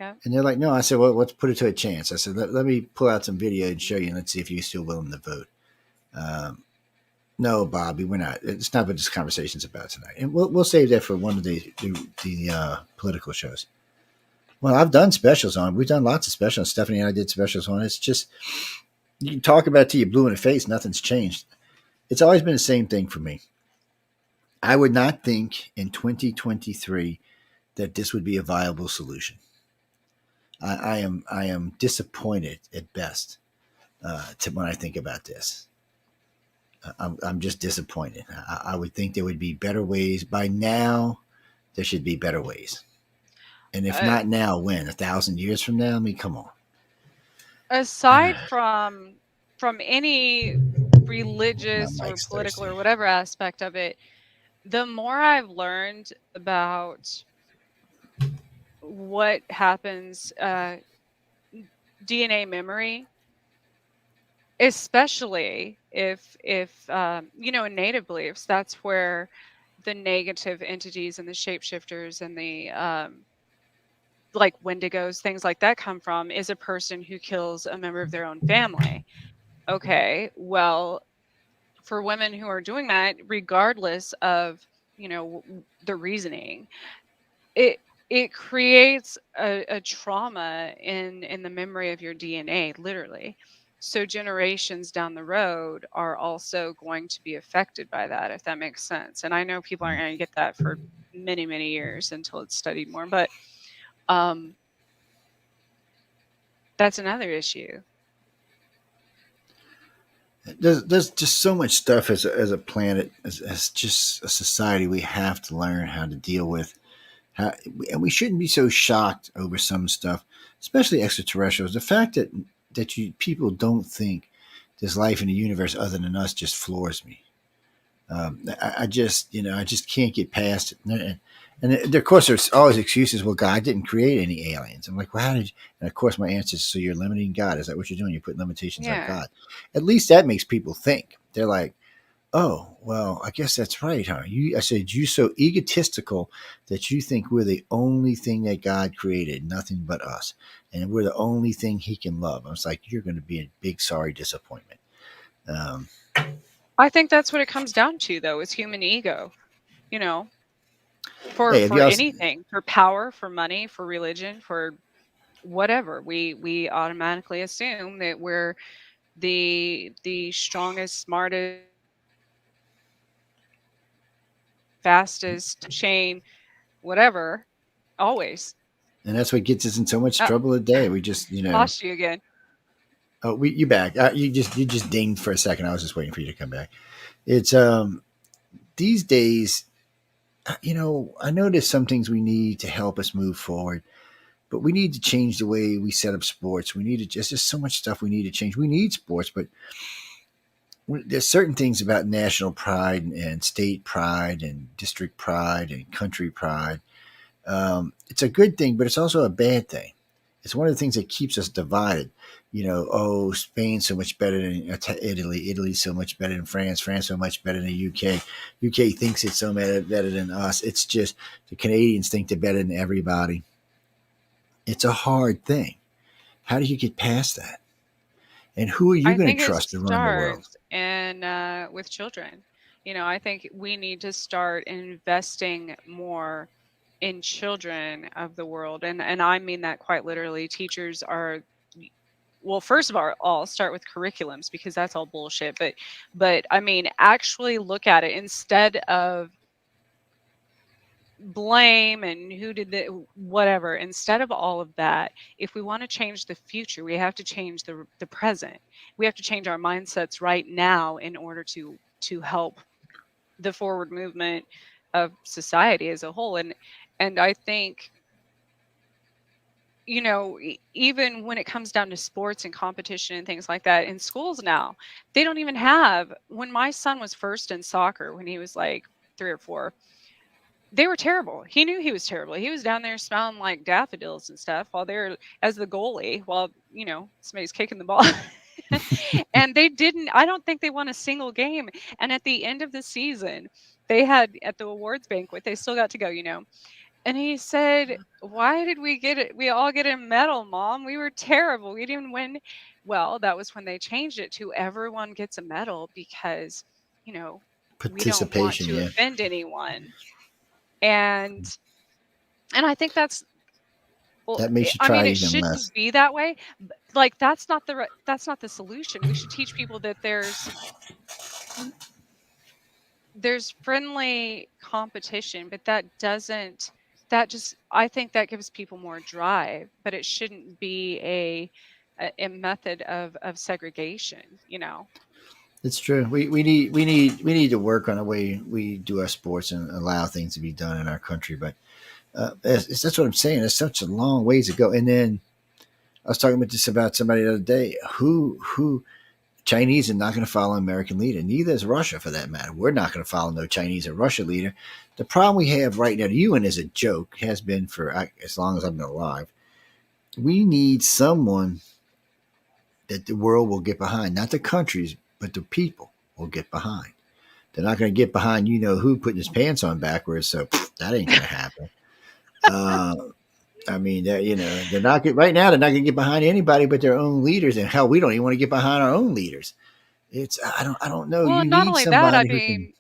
Yeah. And they're like, no. I said, well, let's put it to a chance. I said, let me pull out some video and show you, and let's see if you're still willing to vote. Um, no, Bobby, we're not. It's not what this conversation's about tonight, and we'll save that for one of the political shows. Well, I've done specials on. We've done lots of specials. Stephanie and I did specials on. It's just you can talk about it till you're blue in the face. Nothing's changed. It's always been the same thing for me. I would not think in 2023 that this would be a viable solution. I am disappointed at best when I think about this. I'm just disappointed. I would think there would be better ways. By now, there should be better ways. And if Uh, not now, when? 1,000 years from now? I mean, come on. aside from any My religious or mic's political thirsty. or whatever aspect of it, the more I've learned about what happens, DNA memory, especially if in native beliefs, that's where the negative entities and the shapeshifters and the like wendigos, things like that come from, is a person who kills a member of their own family. Okay, well, for women who are doing that, regardless of, the reasoning, it it creates a trauma in the memory of your DNA, literally. So generations down the road are also going to be affected by that, if that makes sense. And I know people aren't going to get that for many, many years until it's studied more, but um, that's another issue. There's just so much stuff as a planet, as just a society we have to learn how to deal with. And we shouldn't be so shocked over some stuff, especially extraterrestrials. The fact that you people don't think there's life in the universe other than us just floors me. I just, I just can't get past it. And of course, there's always excuses. Well, God didn't create any aliens. I'm like, well, how did you? And of course, my answer is, so you're limiting God. Is that what you're doing? You're putting limitations on Yeah. God. At least that makes people think. They're like, oh, well, I guess that's right, huh? I said, you so egotistical that you think we're the only thing that God created, nothing but us. And we're the only thing he can love. I was like, you're going to be a big, sorry disappointment. Um, I think that's what it comes down to, though, is human ego, you know, for hey, have y'all, anything, for power, for money, for religion, for whatever. We automatically assume that we're the strongest, smartest, fastest chain, whatever, always. and that's what gets us in so much Oh, trouble today. We just, lost you again. oh, you back. You just dinged for a second. I was just waiting for you to come back. It's these days, I know there's some things we need to help us move forward, but we need to change the way we set up sports. We need to just so much stuff we need to change. We need sports, but there's certain things about national pride and state pride and district pride and country pride. It's a good thing, but it's also a bad thing. It's one of the things that keeps us divided. Oh, Spain's so much better than Italy. Italy's so much better than France. France so much better than the UK. UK thinks it's so better than us. It's just the Canadians think they're better than everybody. It's a hard thing. How do you get past that? And who are you I going to think it trust to run the world? starts with children. I think we need to start investing more in children of the world, and I mean that quite literally. Teachers are, well, first of all start with curriculums, because that's all bullshit. But I mean, actually look at it instead of blame and who did the whatever. Instead of all of that, if we want to change the future, we have to change the present. We have to change our mindsets right now in order to help the forward movement of society as a whole. And I think, even when it comes down to sports and competition and things like that in schools now, they don't even have. When my son was first in soccer, when he was like 3 or 4, they were terrible. He knew he was terrible. He was down there smelling like daffodils and stuff while they're as the goalie, while somebody's kicking the ball. And I don't think they won a single game. And at the end of the season, they had, at the awards banquet, they still got to go. And he said, why did we all get a medal, Mom? We were terrible. We didn't win. Well, that was when they changed it to everyone gets a medal, because we don't want Participation, to yeah. offend anyone. And I think that's, well, That makes you I try mean, it even less. shouldn't be that way. Like, that's not the solution. We should teach people that there's friendly competition, but I think that gives people more drive, but it shouldn't be a method of segregation. It's true. We need to work on the way we do our sports and allow things to be done in our country. But that's what I'm saying. There's such a long ways to go. And then I was talking about somebody the other day who Chinese are not going to follow an American leader. Neither is Russia, for that matter. We're not going to follow no Chinese or Russia leader. The problem we have right now, the UN is a joke, has been for as long as I've been alive. We need someone that the world will get behind, not the countries, but the people will get behind. They're not going to get behind who putting his pants on backwards, so that ain't going to happen. I mean, they're not right now. They're not going to get behind anybody but their own leaders, and hell, we don't even want to get behind our own leaders. It's I don't know. Well, You and not need only that, I somebody who can. mean,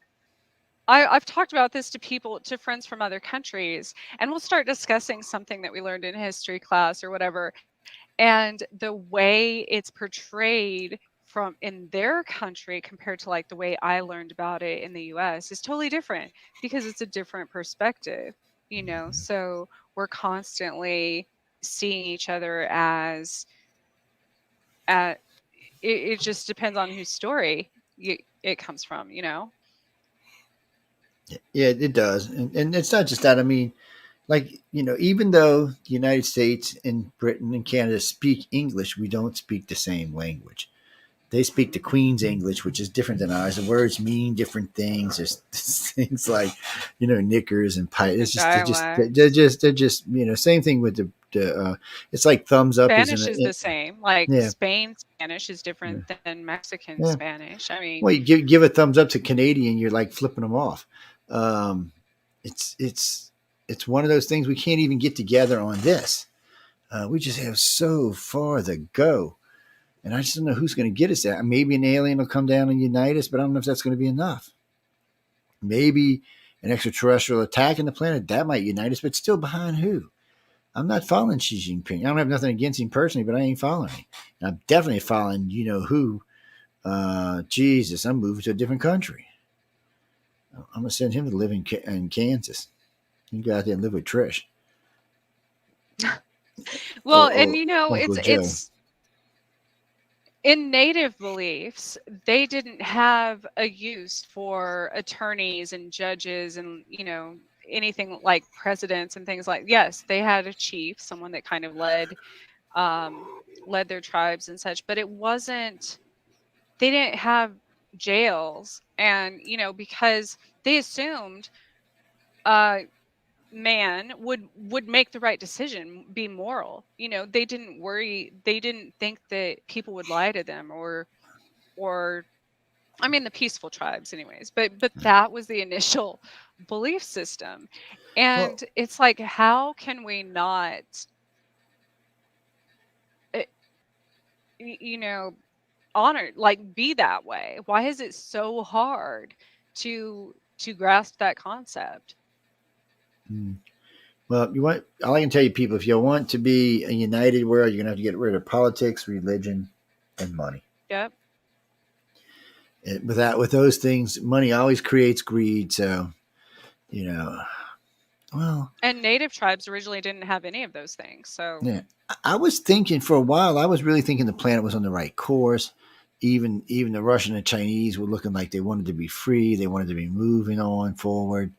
I've talked about this to people, to friends from other countries, and we'll start discussing something that we learned in history class or whatever. And the way it's portrayed from in their country compared to like the way I learned about it in the US is totally different because it's a different perspective, you know. So we're constantly seeing each other as at it just depends on whose story it comes from, you know. Yeah, it does, and it's not just that. I mean, like even though the United States and Britain and Canada speak English, we don't speak the same language. They speak the Queen's English, which is different than ours. The words mean different things. There's things like, knickers and pipe. It's Different just dialects. they're just same thing with the it's like thumbs up isn't Spanish is it? the same. Like Yeah, Spain Spanish is yeah, different than Mexican yeah. Spanish. I mean, Well, you give a thumbs up to Canadian, you're like flipping them off. Um, it's one of those things we can't even get together on this. We just have so far to go. And I just don't know who's going to get us there. Maybe an alien will come down and unite us, but I don't know if that's going to be enough. Maybe an extraterrestrial attack on the planet, that might unite us, but still behind who? I'm not following Xi Jinping. I don't have nothing against him personally, but I ain't following him. And I'm definitely following who. Jesus, I'm moving to a different country. I'm going to send him to live in Kansas. He can go out there and live with Trish. well, Or and Uncle Joe. it's in native beliefs, they didn't have a use for attorneys and judges and, anything like presidents and things like. Yes, they had a chief, someone that kind of led their tribes and such, but it wasn't. They didn't have jails, and because they assumed man would make the right decision, be moral. They didn't worry. They didn't think that people would lie to them or I mean the peaceful tribes anyways, but that was the initial belief system. Well, And it's like, how can we not uh, you know honor, like, be that way? Why is it so hard to grasp that concept? hmm. Well, all I can tell you, people, if you want to be a united world, you're going to have to get rid of politics, religion, and money. Yep. With those things, money always creates greed. So, you know, well, And native tribes originally didn't have any of those things, so. yeah. I was thinking for a while. I was really thinking the planet was on the right course. Even the Russian and Chinese were looking like they wanted to be free. They wanted to be moving on forward.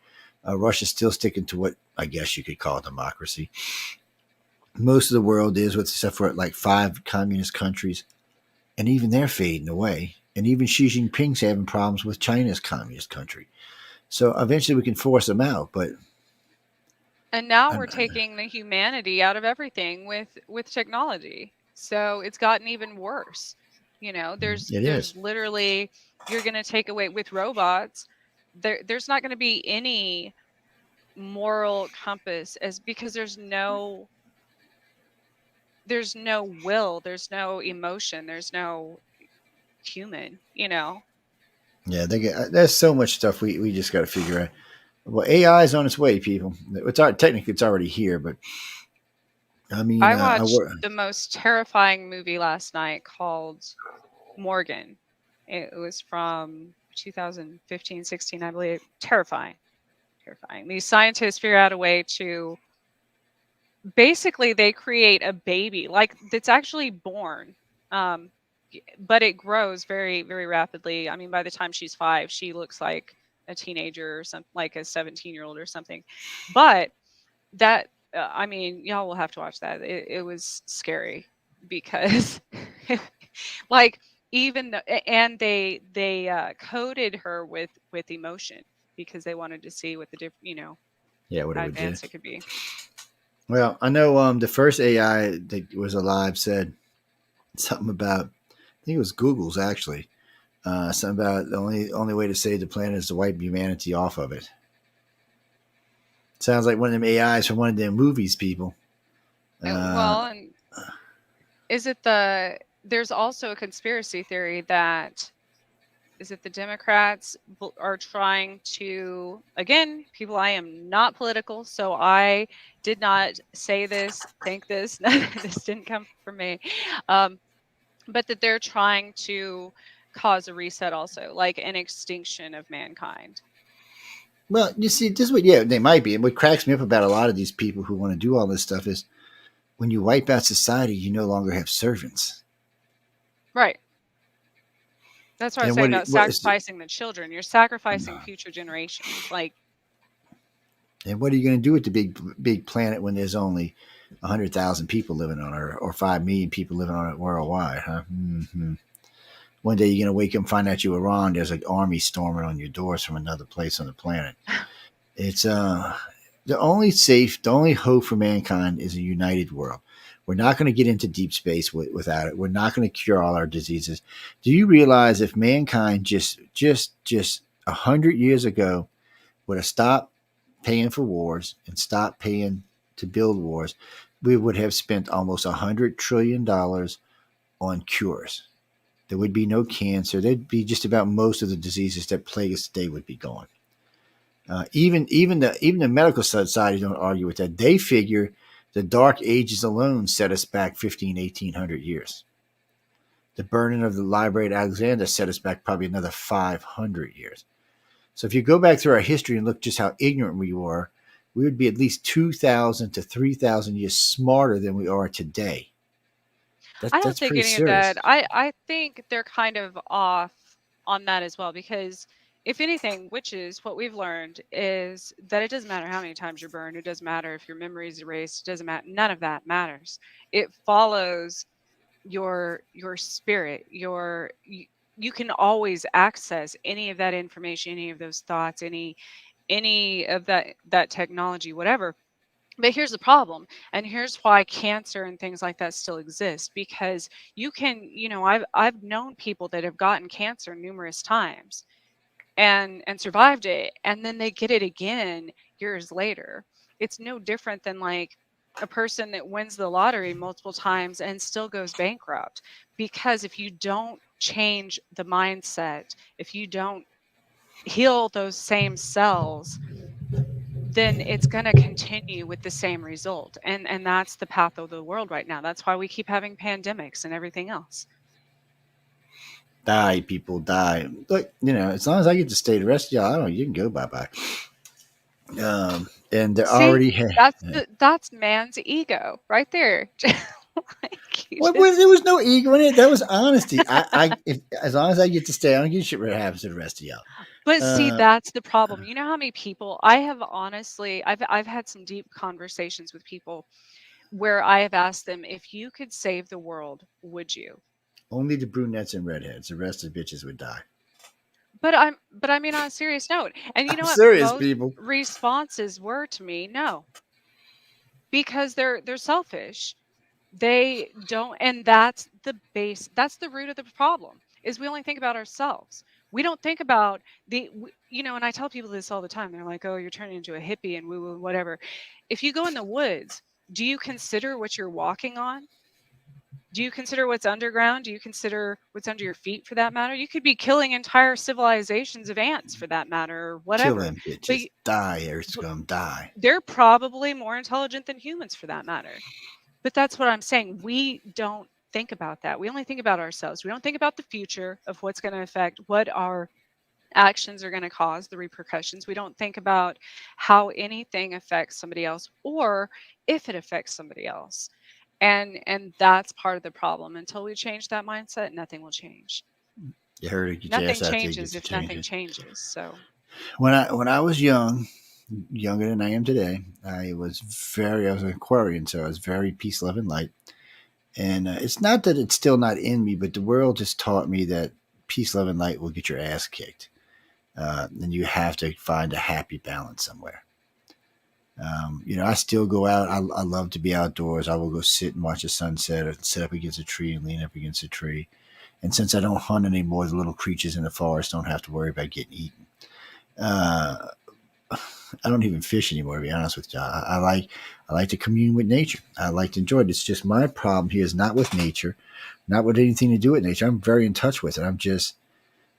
Russia's still sticking to what I guess you could call democracy. Most of the world is, with except for like 5 communist countries, and even they're fading away. And even Xi Jinping's having problems with China's communist country. So eventually we can force them out, but And now we're I'm, taking the humanity out of everything with technology. So it's gotten even worse. There's it there's is. literally, you're going to take away with robots. There's not going to be any moral compass, as because there's no will, there's no emotion, there's no human. Yeah, there's so much stuff we just got to figure out. Well, AI is on its way, people. Technically it's already here, but I mean, I watched the most terrifying movie last night called Morgan. It was from 2015-16, I believe. Terrifying. These scientists figure out a way to, basically, they create a baby like that's actually born, um, but it grows very, very rapidly. I mean, by the time she's 5, she looks like a teenager or something, like a 17-year-old or something. But that, I mean, y'all will have to watch that. It was scary because, like, even and they coded her with emotion because they wanted to see what the different, yeah, what it how would do. advanced it could be. Well, I know the first AI that was alive said something about, I think it was Google's actually, something about the only way to save the planet is to wipe humanity off of it. Sounds like one of them AIs from one of them movies, people. Well, and there's also a conspiracy theory that is that the Democrats are trying to, again, people, I am not political, so I did not say this, think this, this didn't come from me, but that they're trying to cause a reset also, like an extinction of mankind. Well, you see, this is what, yeah, they might be. And what cracks me up about a lot of these people who want to do all this stuff is when you wipe out society, you no longer have servants. Right. That's what I was And saying about sacrificing the children. You're sacrificing future generations. Like, and what are you going to do with the big planet when there's only 100,000 people living on it, or 5 million people living on it worldwide? Huh? Mm-hmm. One day you're going to wake up and find out you were wrong. There's an army storming on your doors from another place on the planet. It's the only hope for mankind is a united world. We're not going to get into deep space without it. We're not going to cure all our diseases. Do you realize if mankind just 100 years ago would have stopped paying for wars and stopped paying to build wars, we would have spent almost $100 trillion on cures. There would be no cancer. There'd be just about most of the diseases that plague us today would be gone. Even the medical society don't argue with that. They figure the Dark Ages alone set us back 1,800 years. The burning of the Library at Alexandria set us back probably another 500 years. So if you go back through our history and look just how ignorant we were, we would be at least 2,000 to 3,000 years smarter than we are today. I don't think any of that. I think they're kind of off on that as well, because if anything, which is what we've learned, is that it doesn't matter how many times you're burned. It doesn't matter if your memory is erased. It doesn't matter. None of that matters. It follows your spirit. You can always access any of that information, any of those thoughts, any of that technology, whatever. But here's the problem, and here's why cancer and things like that still exist, because you can, I've known people that have gotten cancer numerous times and survived it, and then they get it again years later. It's no different than like a person that wins the lottery multiple times and still goes bankrupt, because if you don't change the mindset, if you don't heal those same cells, then it's going to continue with the same result. And that's the path of the world right now. That's why we keep having pandemics and everything else. Die, people die. Look, as long as I get to stay, the rest of y'all, I don't know, you can go bye-bye. And they're already that's man's ego right there. There was no ego in it. That was honesty. As long as I get to stay, I don't give a shit what happens to the rest of y'all. But see, that's the problem. You know how many people I have honestly, I've had some deep conversations with people where I have asked them, if you could save the world, would you? Only the brunettes and redheads. The rest of the bitches would die. But I mean, on a serious note, and you know what? Serious most people responses were to me, no, because they're selfish. They don't, and that's the base. That's the root of the problem. Is we only think about ourselves. We don't think about and I tell people this all the time. They're like, oh, you're turning into a hippie and woo-woo, whatever. If you go in the woods, do you consider what you're walking on? Do you consider what's underground? Do you consider what's under your feet, for that matter? You could be killing entire civilizations of ants, for that matter, or whatever. Kill them bitches. Die, Earth scum, die. They're probably more intelligent than humans, for that matter. But that's what I'm saying. We don't think about that. We only think about ourselves. We don't think about the future of what's going to affect, what our actions are going to cause, the repercussions. We don't think about how anything affects somebody else, or if it affects somebody else. And that's part of the problem. Until we change that mindset, nothing will change. You heard it. Nothing changes if nothing changes. So when I was younger than I am today, I was an Aquarian, so I was very peace, love, and light. And it's not that it's still not in me, but the world just taught me that peace, love, and light will get your ass kicked. And you have to find a happy balance somewhere. I still go out. I love to be outdoors. I will go sit and watch a sunset, or sit up against a tree and lean up against a tree. And since I don't hunt anymore, the little creatures in the forest don't have to worry about getting eaten. I don't even fish anymore, to be honest with you. I like to commune with nature. I like to enjoy it. It's just my problem here is not with nature, not with anything to do with nature. I'm very in touch with it.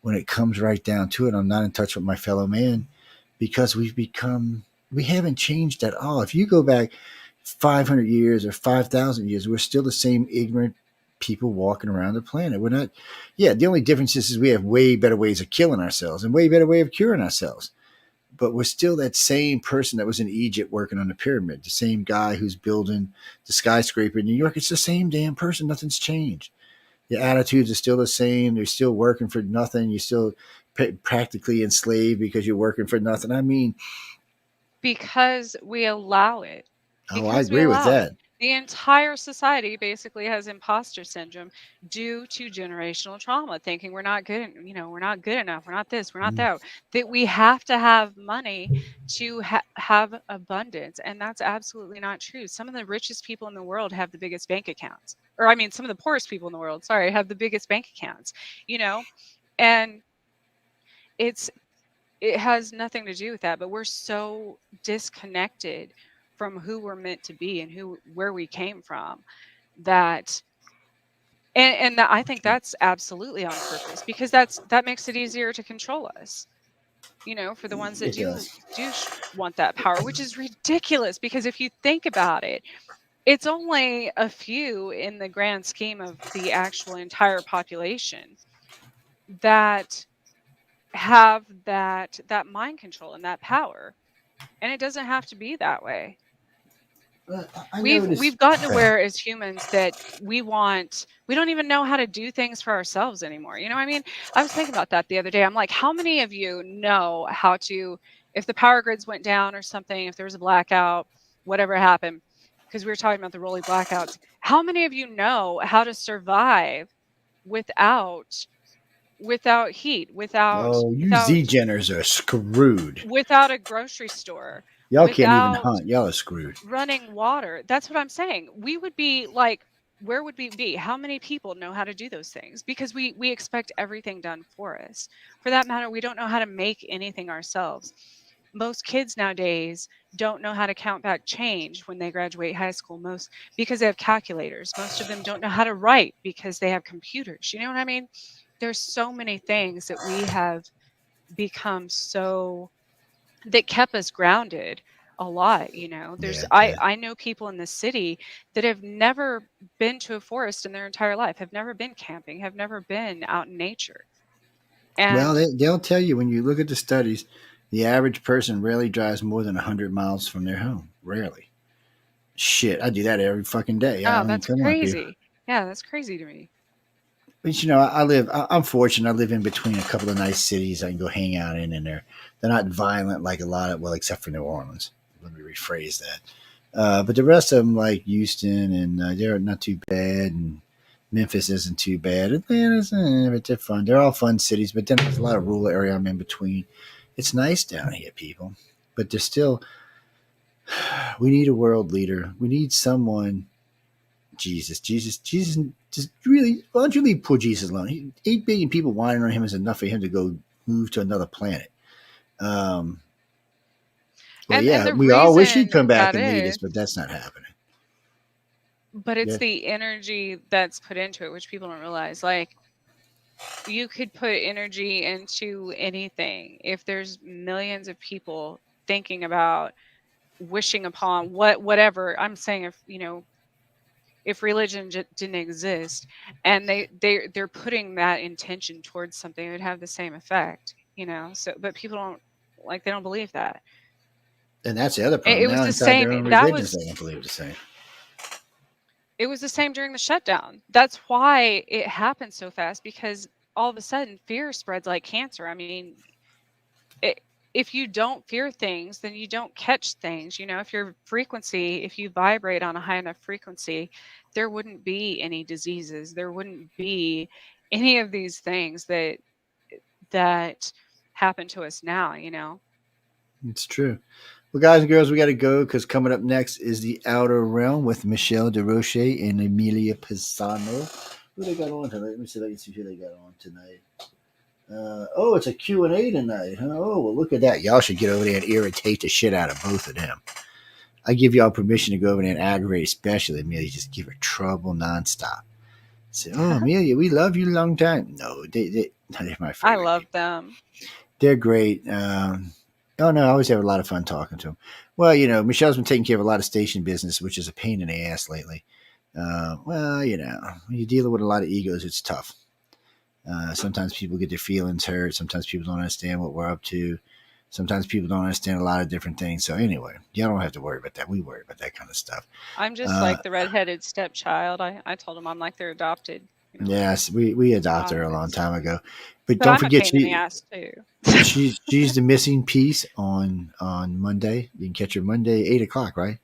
when it comes right down to it, I'm not in touch with my fellow man because we haven't changed at all. If you go back 500 years or 5,000 years, we're still the same ignorant people walking around the planet. We're not, yeah, the only difference is we have way better ways of killing ourselves and way better way of curing ourselves. But we're still that same person that was in Egypt working on the pyramid, the same guy who's building the skyscraper in New York. It's the same damn person. Nothing's changed. Your attitudes are still the same. You're still working for nothing. You're still practically enslaved because you're working for nothing. I mean, because we allow it. oh, I Because we agree with allow it. that. The entire society basically has imposter syndrome due to generational trauma, thinking we're not good, we're not good enough, we're not this, we're not that. That we have to have money to have abundance, and that's absolutely not true. Some of the richest people in the world have the biggest bank accounts, or I mean, some of the poorest people in the world, sorry, have the biggest bank accounts. And it has nothing to do with that, but we're so disconnected from who we're meant to be and where we came from that I think that's absolutely on purpose, because that makes it easier to control us, for the ones that It does. want that power, which is ridiculous, because if you think about it, it's only a few in the grand scheme of the actual entire population that have that mind control and that power, and it doesn't have to be that way. We've gotten to where as humans that we don't even know how to do things for ourselves anymore. I mean, I was thinking about that the other day. I'm like, how many of you know how to, if the power grids went down or something, if there was a blackout, whatever happened, because we were talking about the rolling blackouts, how many of you know how to survive without heat, without Z-Jenners are screwed. without a grocery store, Y'all can't even without hunt. Y'all are screwed. running water? That's what I'm saying. We would be like, where would we be? How many people know how to do those things? Because we expect everything done for us. For that matter, we don't know how to make anything ourselves. Most kids nowadays don't know how to count back change when they graduate high school, most because they have calculators. Most of them don't know how to write because they have computers. You know what I mean? There's so many things that we have become that kept us grounded a lot. I know people in the city that have never been to a forest in their entire life, have never been camping, have never been out in nature. Well, And they'll tell you when you look at the studies, the average person rarely drives more than 100 miles from their home. Rarely. Shit, I do that every fucking day. I mean, that's come on, people. crazy. Yeah, that's crazy to me. But I'm fortunate. I live in between a couple of nice cities I can go hang out in, and they're not violent like a lot of, well, except for New Orleans. Let me rephrase that. But the rest of them, like Houston, and they're not too bad, and Memphis isn't too bad. Atlanta's, but they're fun. They're all fun cities, but then there's a lot of rural area I'm in between. It's nice down here, people, but there's still. We need a world leader. We need someone. Jesus, just really, why don't you leave poor Jesus alone? 8 billion people whining on him is enough for him to go move to another planet. And yeah, the we all wish he'd reason come back that and lead us, is, but that's not happening. but it's Yeah. the energy that's put into it, which people don't realize. Like, you could put energy into anything. If there's millions of people thinking about wishing upon whatever, I'm saying, if religion didn't exist, and they're putting that intention towards something, it would have the same effect. So, but people they don't believe that. And that's the other It problem. was Now the inside their same. own religions, they don't believe the same. It was the same during the shutdown. That's why it happened so fast, because all of a sudden fear spreads like cancer. I mean, if you don't fear things, then you don't catch things. If you vibrate on a high enough frequency, there wouldn't be any diseases. There wouldn't be any of these things that happen to us now. It's true. Well, guys and girls, we got to go because coming up next is The Outer Realm with Michelle DeRoche and Emilia Pisano. Who they got on tonight? Let me see if I can see who they got on tonight. It's a Q&A tonight. Huh? Oh, well, look at that. Y'all should get over there and irritate the shit out of both of them. I give y'all permission to go over there and aggravate, especially Amelia. Just give her trouble nonstop. Say, oh, Amelia, we love you a long time. No, they're my favorite. I love them. They're great. Oh no, I always have a lot of fun talking to them. Well, Michelle's been taking care of a lot of station business, which is a pain in the ass lately. Well, when you're dealing with a lot of egos, it's tough. Sometimes people get their feelings hurt. Sometimes people don't understand what we're up to. Sometimes people don't understand a lot of different things. So anyway, you don't have to worry about that. We worry about that kind of stuff. I'm just like the redheaded stepchild. I told them I'm like their adopted. Yes, we adopted her a long time ago. But don't I'm forget, a pain in the ass too. she's the missing piece on Monday. You can catch her Monday 8:00, right?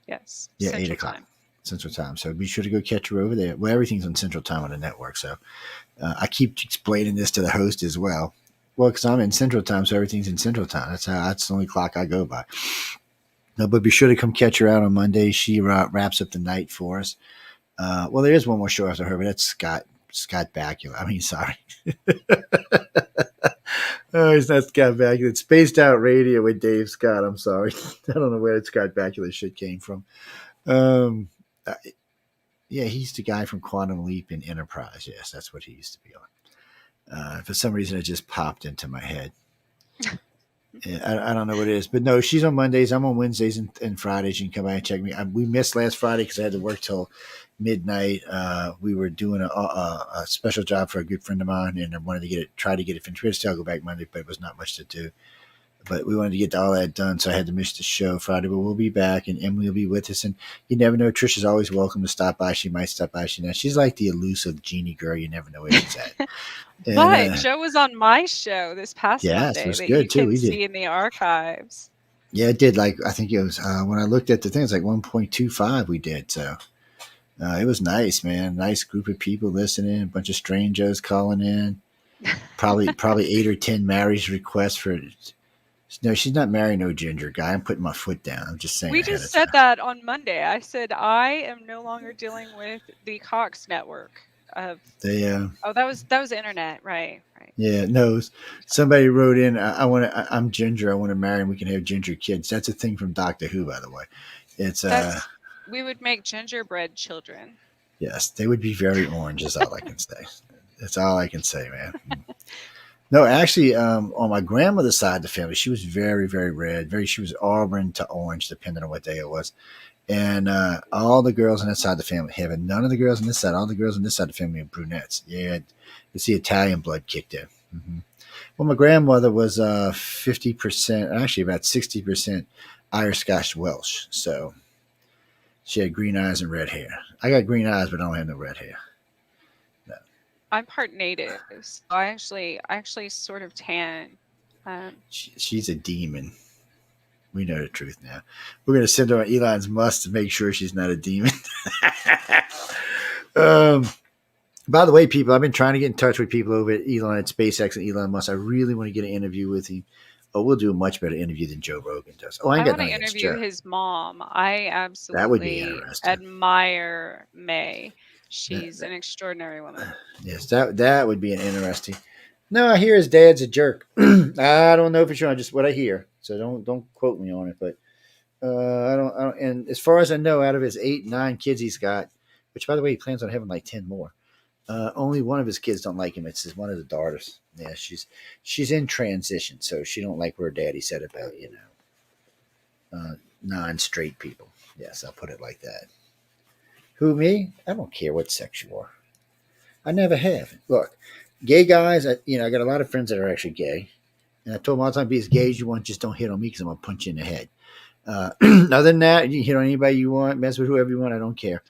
Yes. Yeah, Central 8:00 time. Central Time. So be sure to go catch her over there. Well, everything's on Central Time on the network. So I keep explaining this to the host as well. Well, because I'm in Central Time, so everything's in Central Time. That's the only clock I go by. No, but be sure to come catch her out on Monday. She wraps up the night for us. Well, there is one more show after her, but that's Scott Bakula. I mean, sorry. Oh, it's not Scott Bakula. It's Spaced Out Radio with Dave Scott. I'm sorry. I don't know where that Scott Bakula shit came from. Yeah, he's the guy from Quantum Leap and Enterprise. Yes, that's what he used to be on. For some reason, it just popped into my head. I don't know what it is, but no, she's on Mondays. I'm on Wednesdays and Fridays. You can come by and check me. We missed last Friday because I had to work till midnight. We were doing a special job for a good friend of mine, and I wanted to try to get it finished. We had to still go back Monday, but it was not much to do. But we wanted to get all that done, so I had to miss the show Friday. But we'll be back, and Emily will be with us. And you never know. Trisha's always welcome to stop by. She might stop by. She's like the elusive genie girl. You never know where she's at. And, but Joe was on my show this past Monday. It was that good you too. can We see did. in the archives. Yeah, it did. I think it was when I looked at the thing, it's like 1.25 we did. So it was nice, man. Nice group of people listening. A bunch of strangers calling in. Probably 8 or 10 marriage requests for. No, she's not marrying no ginger guy. I'm putting my foot down. I'm just saying. We just said that on Monday. I said I am no longer dealing with the Cox network. That was internet, right? Yeah, no. Somebody wrote in. I'm ginger. I want to marry, and we can have ginger kids. That's a thing from Doctor Who, by the way. It's we would make gingerbread children. Yes, they would be very orange. Is all I can say. That's all I can say, man. No, actually, on my grandmother's side of the family, she was very, very red. She was auburn to orange, depending on what day it was. And all the girls on that side of the family have it. None of the girls on this side. All the girls on this side of the family are brunettes. Yeah, it's the Italian blood kicked in. Mm-hmm. Well, my grandmother was 50%, actually about 60% Irish, Scotch, Welsh. So she had green eyes and red hair. I got green eyes, but I don't have no red hair. No. I'm part native, so I actually sort of tan. She's a demon. We know the truth now. We're going to send her on Elon's Musk to make sure she's not a demon. By the way, people, I've been trying to get in touch with people over at Elon, at SpaceX and Elon Musk. I really want to get an interview with him. Oh, we'll do a much better interview than Joe Rogan does. Oh, I want to interview his mom. I absolutely that would be interesting. Admire May. She's an extraordinary woman. Yes, that would be an interesting. No, I hear his dad's a jerk. I don't know for sure. Just what I hear. So don't quote me on it. But I don't. And as far as I know, out of his 8, 9 kids he's got, which by the way he plans on having like 10 more. Only one of his kids don't like him. It's one of the daughters. Yeah, she's in transition, so she don't like what her daddy said about non-straight people. Yes, I'll put it like that. Who, me? I don't care what sex you are. I never have. Look, gay guys. I got a lot of friends that are actually gay, and I told them all the time, be as gay as you want, just don't hit on me because I'm gonna punch you in the head. Other than that, you can hit on anybody you want, mess with whoever you want. I don't care.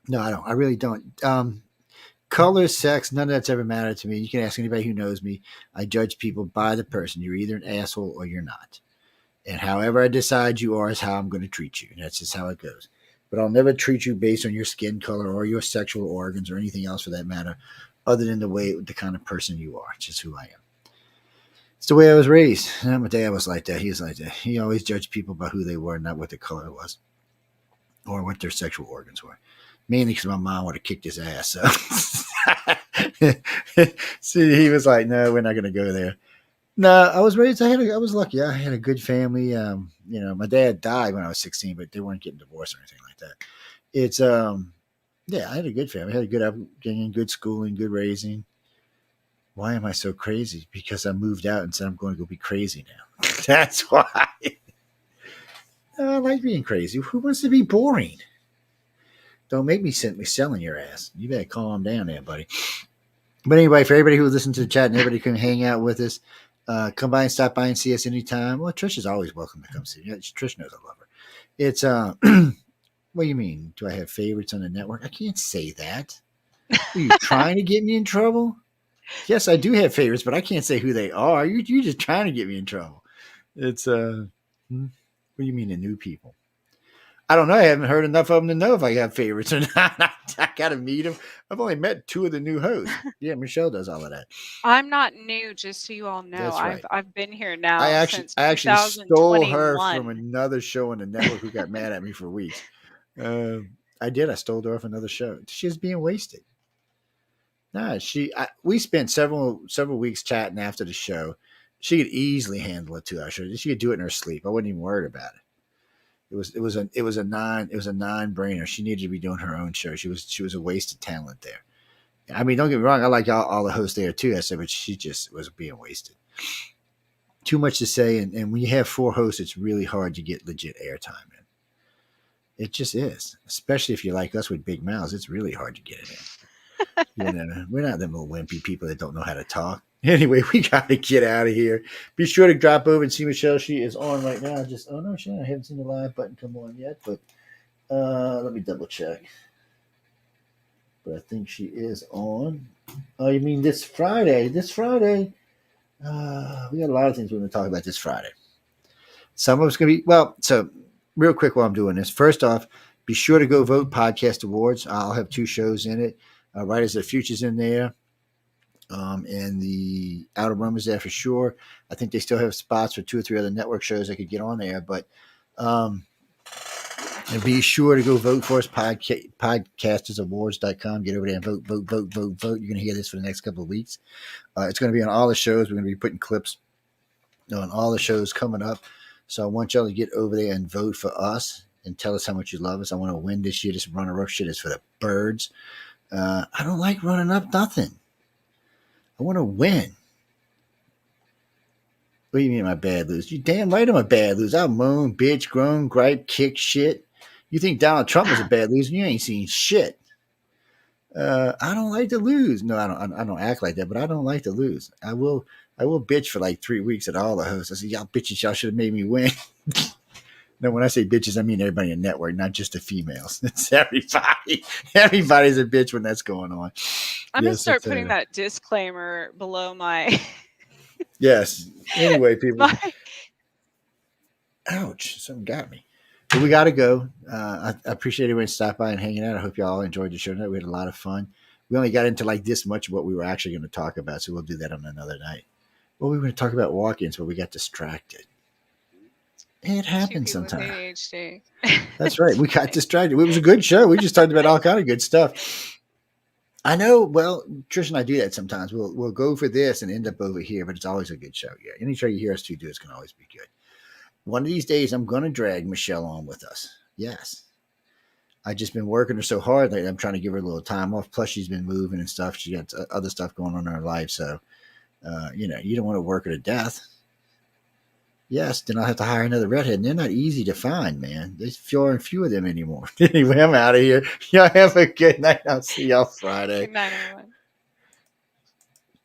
No, I don't. I really don't. Color, sex, none of that's ever mattered to me. You can ask anybody who knows me. I judge people by the person. You're either an asshole or you're not. And however I decide you are is how I'm going to treat you. And that's just how it goes. But I'll never treat you based on your skin color or your sexual organs or anything else for that matter, other than the kind of person you are. It's just who I am. It's the way I was raised. And my dad was like that. He was like that. He always judged people by who they were, not what their color was or what their sexual organs were. Mainly because my mom would have kicked his ass. So. See, he was like, no, we're not going to go there. No, I was raised. I was lucky. I had a good family. My dad died when I was 16, but they weren't getting divorced or anything like that. It's Yeah, I had a good family. I had a good upbringing, good schooling, good raising. Why am I so crazy? Because I moved out and said I'm going to go be crazy now. That's why. I like being crazy. Who wants to be boring? Don't make me selling your ass. You better calm down there, buddy. But anyway, for everybody who listened to the chat and everybody who can hang out with us, come by and stop by and see us anytime. Well, Trish is always welcome to come see me. Trish knows I love her. It's what do you mean? Do I have favorites on the network? I can't say that. Are you trying to get me in trouble? Yes, I do have favorites, but I can't say who they are. You're just trying to get me in trouble. It's what do you mean the new people? I don't know. I haven't heard enough of them to know if I have favorites or not. I got to meet them. I've only met 2 of the new hosts. Yeah, Michelle does all of that. I'm not new, just so you all know. That's right. I've been here now I since actually stole her 2021. from another show on the network who got mad at me for weeks. I did. I stole her off another show. She was being wasted. Nah, we spent several weeks chatting after the show. She could easily handle a 2-hour show. She could do it in her sleep. I wasn't even worried about it. It was a non-brainer. She needed to be doing her own show. She was a wasted talent there. I mean, don't get me wrong. I like all the hosts there too. I said, but she just was being wasted. Too much to say, and when you have 4 hosts, it's really hard to get legit airtime in. It just is, especially if you're like us with big mouths. It's really hard to get it in. We're not them little wimpy people that don't know how to talk. Anyway, we got to get out of here. Be sure to drop over and see Michelle. She is on right now. I haven't seen the live button come on yet, but let me double check. But I think she is on. Oh, you mean this Friday? This Friday. We got a lot of things we're going to talk about this Friday. Some of it's going to be, so real quick while I'm doing this. First off, be sure to go vote Podcast Awards. I'll have 2 shows in it. Writers of the Future's in there. And the Outer Room is there for sure. I think they still have spots for 2 or 3 other network shows I could get on there. But and be sure to go vote for us, podcastersawards.com. Get over there and vote. You're going to hear this for the next couple of weeks. It's going to be on all the shows. We're going to be putting clips on all the shows coming up. So I want y'all to get over there and vote for us and tell us how much you love us. I want to win this year. This runner-up shit is for the birds. I don't like running up nothing. I want to win. What do you mean am I bad loser? You damn right I'm a bad loser. I'll moan, bitch, groan, gripe, kick shit. You think Donald Trump is a bad loser? You ain't seen shit. I don't like to lose. No, I don't act like that, but I don't like to lose. I will bitch for like 3 weeks at all the hosts. I said, y'all bitches, y'all should have made me win. No, when I say bitches, I mean everybody in the network, not just the females. It's everybody. Everybody's a bitch when that's going on. I'm going to start putting that disclaimer below my... Yes. Anyway, people. Ouch. Something got me. But we got to go. I appreciate everyone stopping by and hanging out. I hope you all enjoyed the show tonight. We had a lot of fun. We only got into like this much of what we were actually going to talk about, so we'll do that on another night. Well, we were going to talk about walk-ins, but we got distracted. It happens sometimes. That's right. We got distracted. It was a good show. We just talked about all kind of good stuff. I know. Well, Trish and I do that sometimes. We'll go for this and end up over here, but it's always a good show. Yeah, any show you hear us 2 do is going to always be good. One of these days, I'm going to drag Michelle on with us. Yes. I've just been working her so hard lately. I'm trying to give her a little time off. Plus, she's been moving and stuff. She got other stuff going on in her life. So, you don't want to work her to death. Yes, then I'll have to hire another redhead. And they're not easy to find, man. There's fewer and fewer of them anymore. Anyway, I'm out of here. Y'all have a good night. I'll see y'all Friday. Good night, everyone.